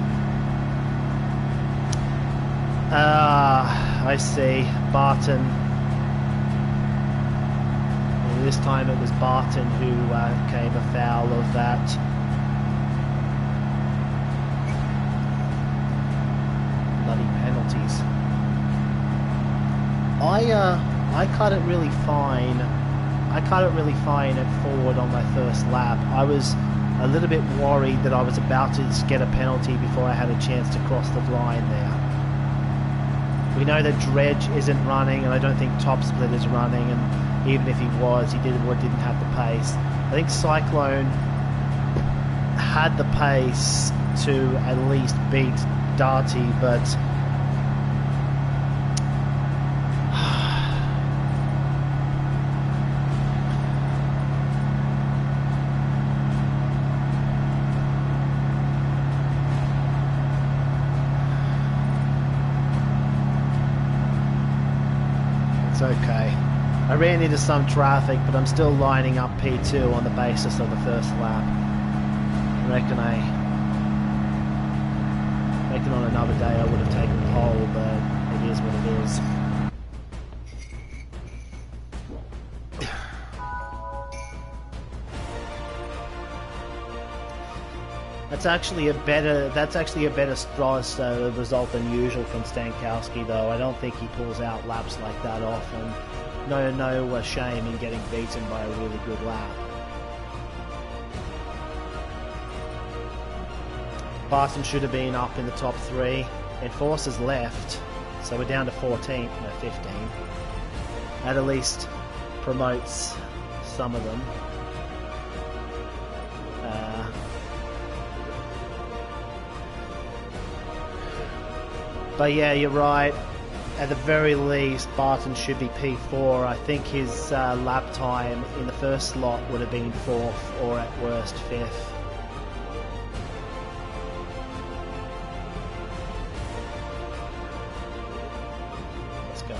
I see. Barton. Well, this time it was Barton who came afoul of that. Bloody penalties. I cut it really fine. I cut it really fine at forward on my first lap. I was a little bit worried that I was about to get a penalty before I had a chance to cross the line there. We know that Dredge isn't running, and I don't think Top Split is running, and even if he was, he didn't have the pace. I think Cyclone had the pace to at least beat Darty, but okay. I ran into some traffic, but I'm still lining up P2 on the basis of the first lap. I reckon on another day I would have taken pole, but it is what it is. That's actually a better result than usual from Stankowski, though. I don't think he pulls out laps like that often. No shame in getting beaten by a really good lap. Barton should have been up in the top 3. Enforcer's left, so we're down to 14th, no 15th. That at least promotes some of them. But yeah, you're right. At the very least, Barton should be P4. I think his lap time in the first slot would have been 4th or at worst 5th. Let's go.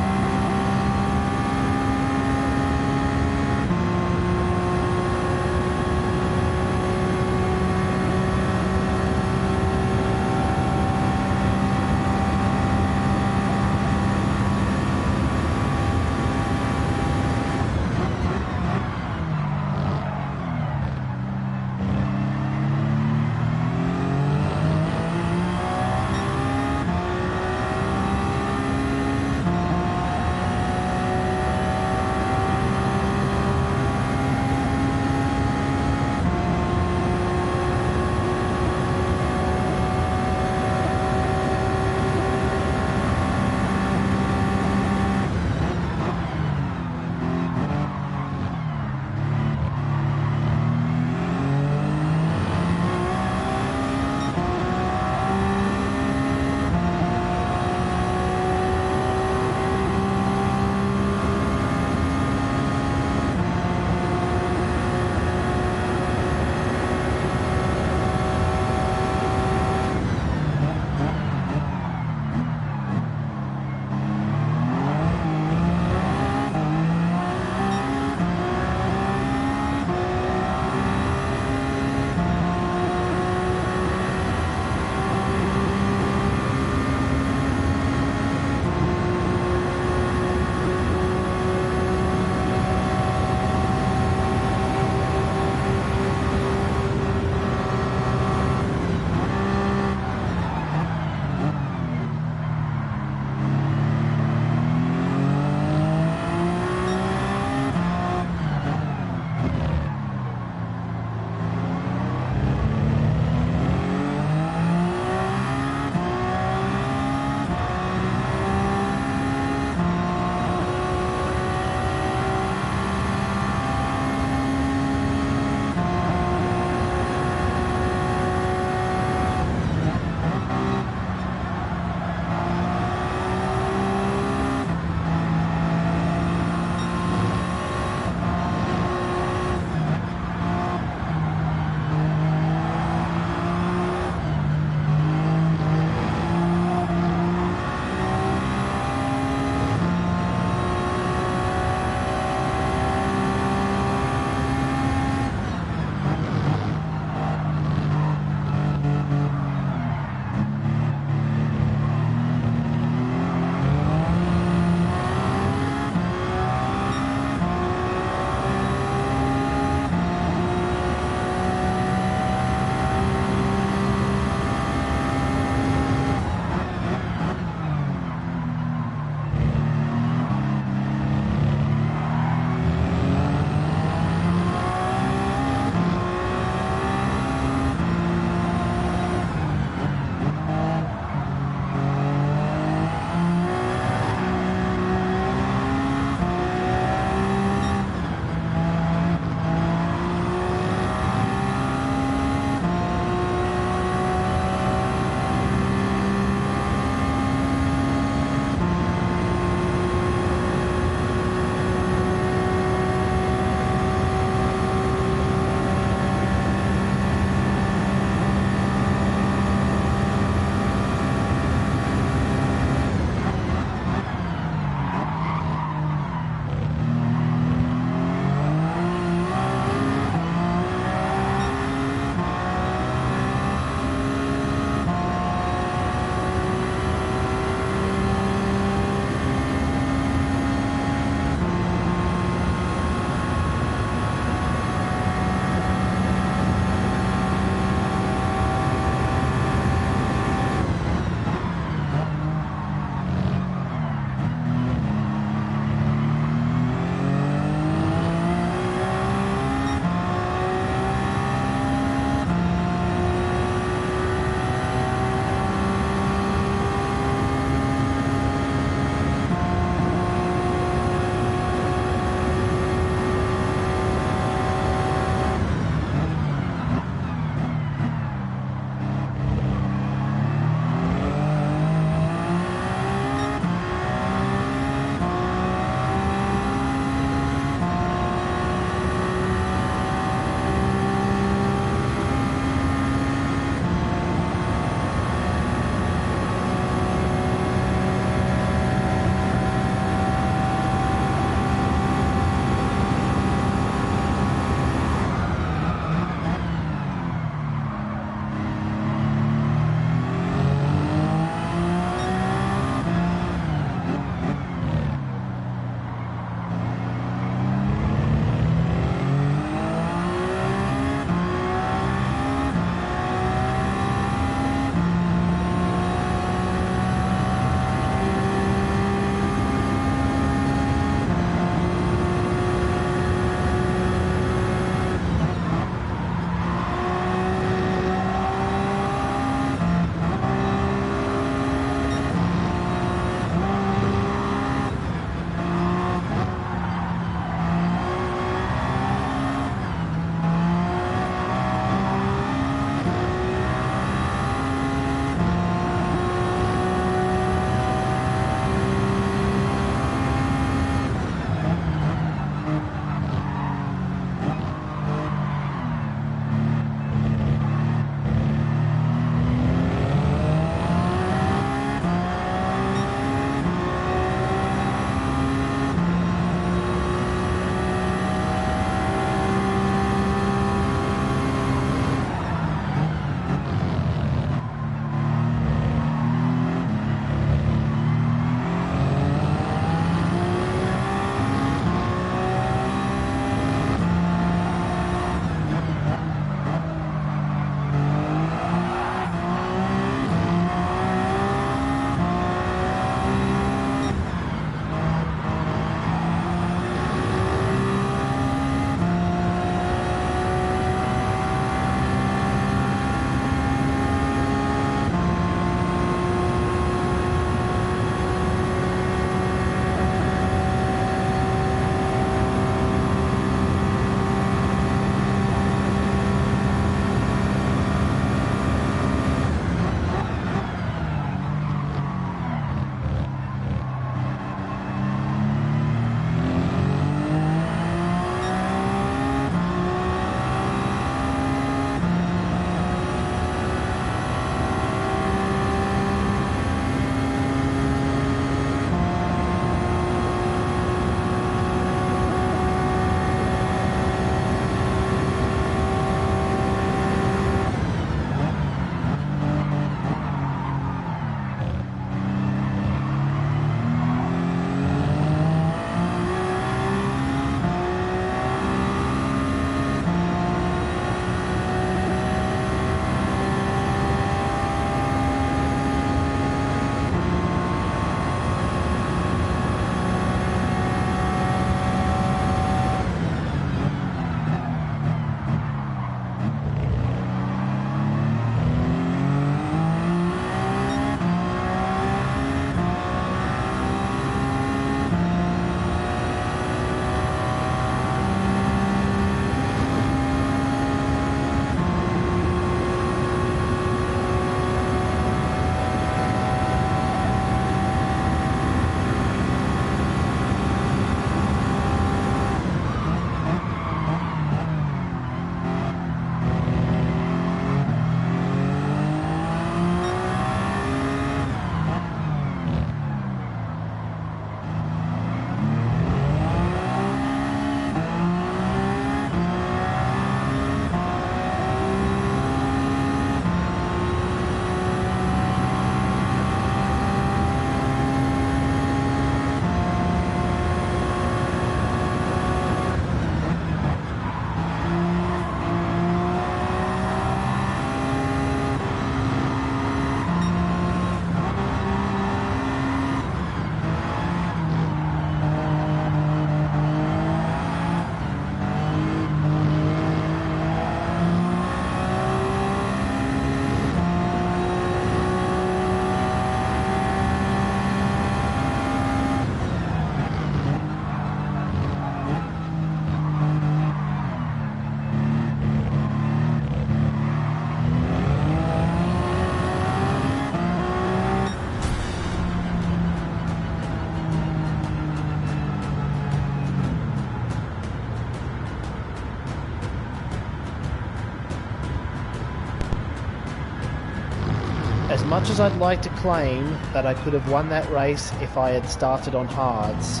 As much as I'd like to claim that I could have won that race if I had started on hards,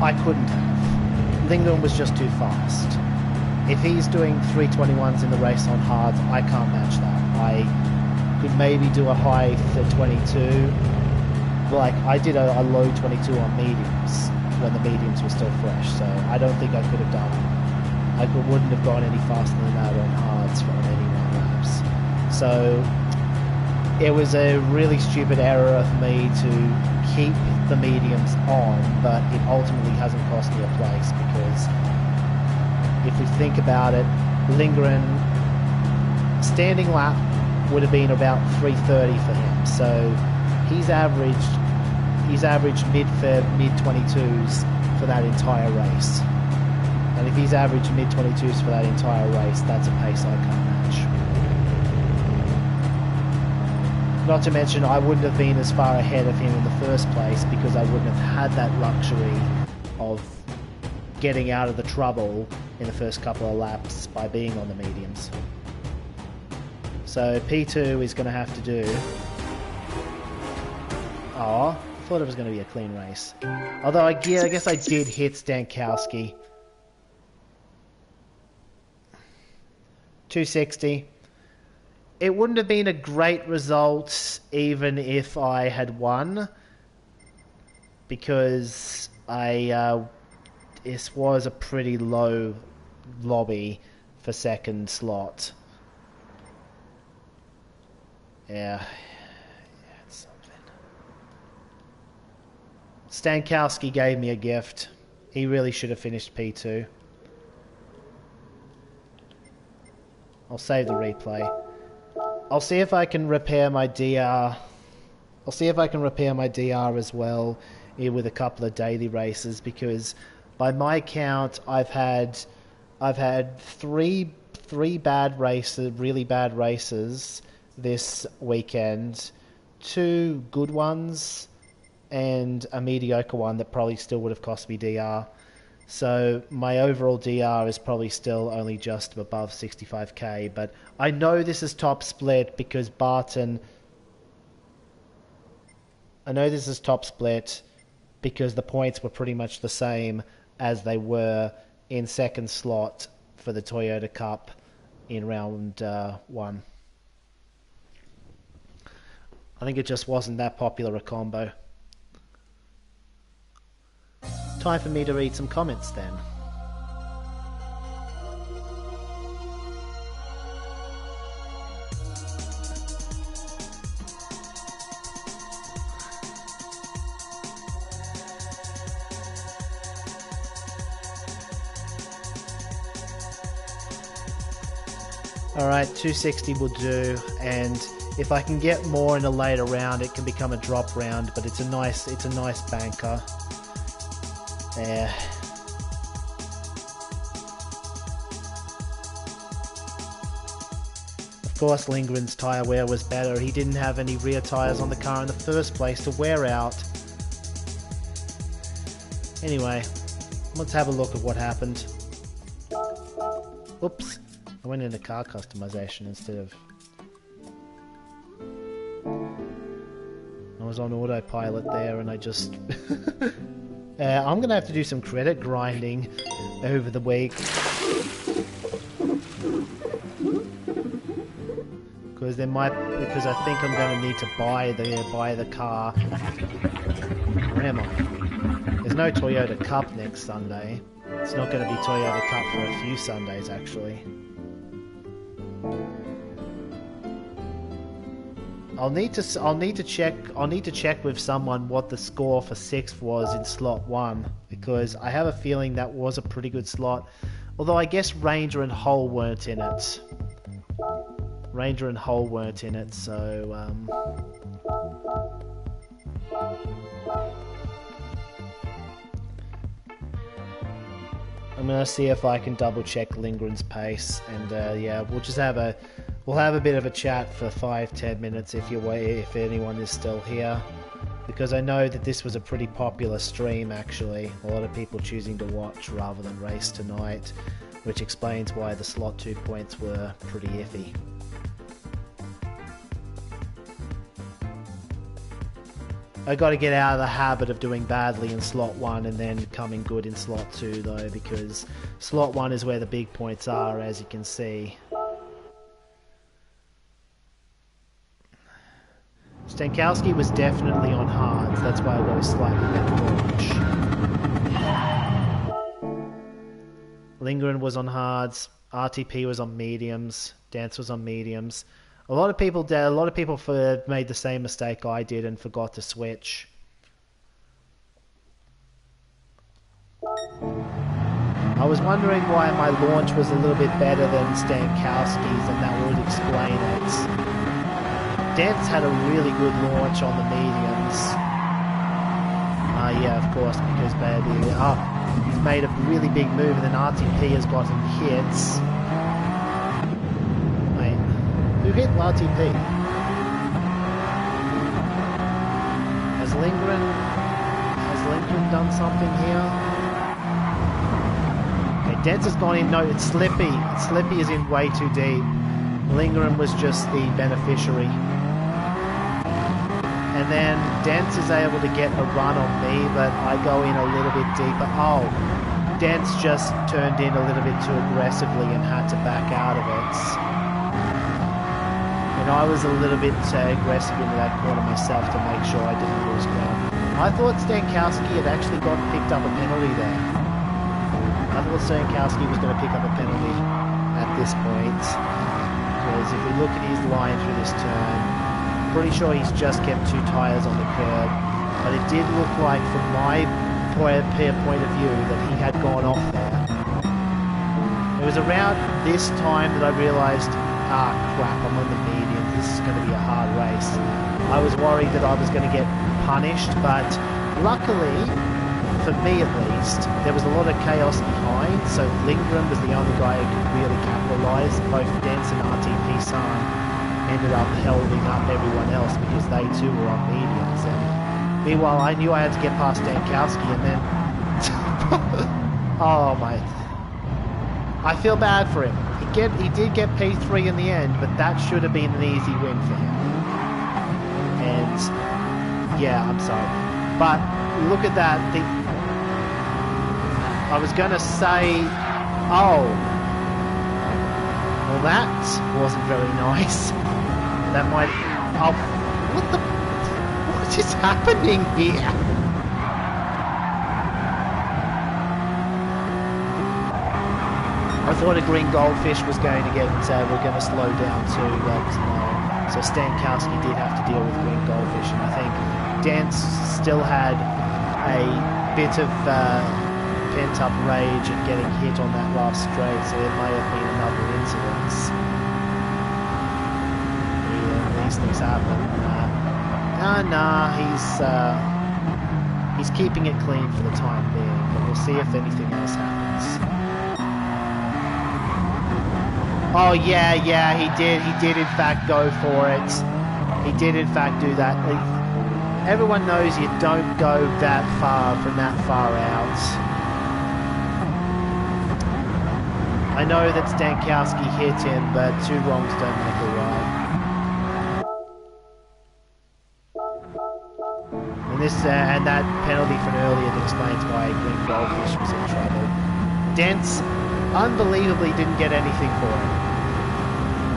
I couldn't have. Lindgren was just too fast. If he's doing 321s in the race on hards, I can't match that. I could maybe do a high for 22. Like, I did a low 22 on mediums when the mediums were still fresh, so I don't think I could have done it. I wouldn't have gone any faster than that on hards on any round laps. So it was a really stupid error of me to keep the mediums on, but it ultimately hasn't cost me a place, because if we think about it, Lindgren standing lap would have been about 3:30 for him, so he's averaged mid-22s for that entire race. And if he's averaged mid-22s for that entire race, that's a pace I can't match. Not to mention, I wouldn't have been as far ahead of him in the first place, because I wouldn't have had that luxury of getting out of the trouble in the first couple of laps by being on the mediums. So P2 is going to have to do... Oh, I thought it was going to be a clean race. Although I guess I did hit Stankowski. 260. It wouldn't have been a great result even if I had won, because this was a pretty low lobby for second slot. Yeah, it's something. Stankowski gave me a gift. He really should have finished P2. I'll save the replay. I'll see if I can repair my DR. I'll see if I can repair my DR as well with a couple of daily races, because by my count I've had three bad races, really bad races this weekend, 2 good ones and a mediocre one that probably still would have cost me DR. So my overall DR is probably still only just above 65k, but I know this is top split because Barton... I know this is top split because the points were pretty much the same as they were in second slot for the Toyota Cup in round 1. I think it just wasn't that popular a combo. Time for me to read some comments then. Alright, 260 will do, and if I can get more in a later round, it can become a drop round, but it's a nice banker. Yeah. Of course, Lindgren's tyre wear was better. He didn't have any rear tyres on the car in the first place to wear out. Anyway, let's have a look at what happened. Oops, I went into car customization instead of... I was on autopilot there and I just... I'm going to have to do some credit grinding over the week. Because I think I'm going to need to buy the car. Where am I? There's no Toyota Cup next Sunday. It's not going to be Toyota Cup for a few Sundays actually. I'll need to check with someone what the score for 6th was in slot 1, because I have a feeling that was a pretty good slot. Although I guess Ranger and Hull weren't in it. So I'm gonna see if I can double check Lindgren's pace, and yeah, we'll have a bit of a chat for 5-10 minutes if anyone is still here, because I know that this was a pretty popular stream actually. A lot of people choosing to watch rather than race tonight, which explains why the slot 2 points were pretty iffy. I got to get out of the habit of doing badly in slot 1 and then coming good in slot 2 though, because slot 1 is where the big points are, as you can see. Stankowski was definitely on hards, that's why I got a slightly better launch. Lindgren was on hards, RTP was on mediums, Dance was on mediums. A lot of people made the same mistake I did and forgot to switch. I was wondering why my launch was a little bit better than Stankowski's, and that would explain it. Dance had a really good launch on the mediums. Yeah, of course, because baby, he's made a really big move, and then RTP has gotten hits. Who hit RTP? Has Lindgren done something here? Okay, Dance has gone in. No, it's Slippy. Slippy is in way too deep. Lindgren was just the beneficiary. And then Dance is able to get a run on me, but I go in a little bit deeper. Oh, Dance just turned in a little bit too aggressively and had to back out of it. And I was a little bit aggressive into that corner myself to make sure I didn't lose ground. I thought Stankowski had actually picked up a penalty there. I thought Stankowski was going to pick up a penalty at this point. Because if we look at his line through this turn, pretty sure he's just kept 2 tyres on the curb. But it did look like, from my point of view, that he had gone off there. It was around this time that I realised, ah crap, I'm on the medium, this is going to be a hard race. I was worried that I was going to get punished, but luckily, for me at least, there was a lot of chaos behind, so Lindgren was the only guy who could really capitalise. Both Dance and RTP San ended up holding up everyone else because they too were on mediums. And meanwhile, I knew I had to get past Stankowski, and then... oh my... I feel bad for him. He did get P3 in the end, but that should have been an easy win for him. And yeah, I'm sorry. But look at that. I was going to say, oh, well that wasn't very nice. That might, oh, what is happening here? I thought a green goldfish was going to get, we're going to slow down too, but no. So Stankowski did have to deal with green goldfish, and I think Dance still had a bit of pent-up rage at getting hit on that last straight, so there may have been another incident. Yeah, these things happen. he's keeping it clean for the time being, but we'll see if anything else happens. Oh yeah, he did in fact go for it. He did in fact do that. Everyone knows you don't go that far from that far out. I know that Stankowski hit him, but 2 wrongs don't make a right. And that penalty from earlier explains why Green Goldfish was in trouble. Dents unbelievably didn't get anything for it.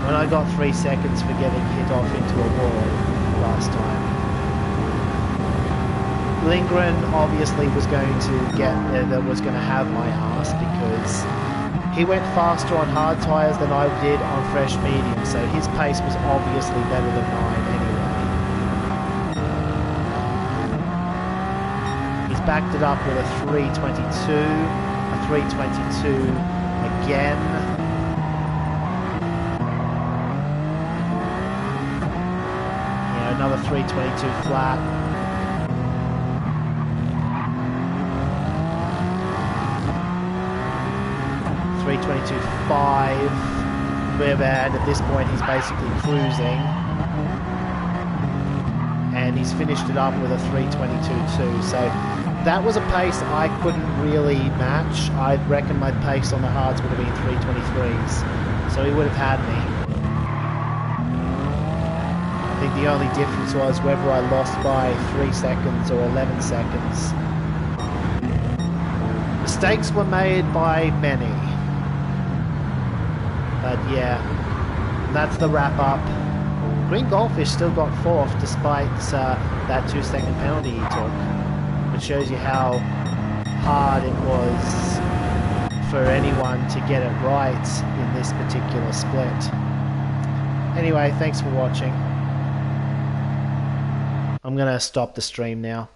When I got 3 seconds for getting hit off into a wall last time. Lindgren obviously was going to have my ass because he went faster on hard tyres than I did on fresh medium, so his pace was obviously better than mine anyway. He's backed it up with a 322, a 322 again. Another 322 flat. .5. We're bad. At this point he's basically cruising. And he's finished it up with a 322.2. So that was a pace I couldn't really match. I reckon my pace on the hards would have been 323s. So he would have had me. I think the only difference was whether I lost by 3 seconds or 11 seconds. Mistakes were made by many. But yeah, that's the wrap up. Green Goldfish still got 4th despite that 2-second penalty he took, which shows you how hard it was for anyone to get it right in this particular split. Anyway, thanks for watching. I'm gonna stop the stream now.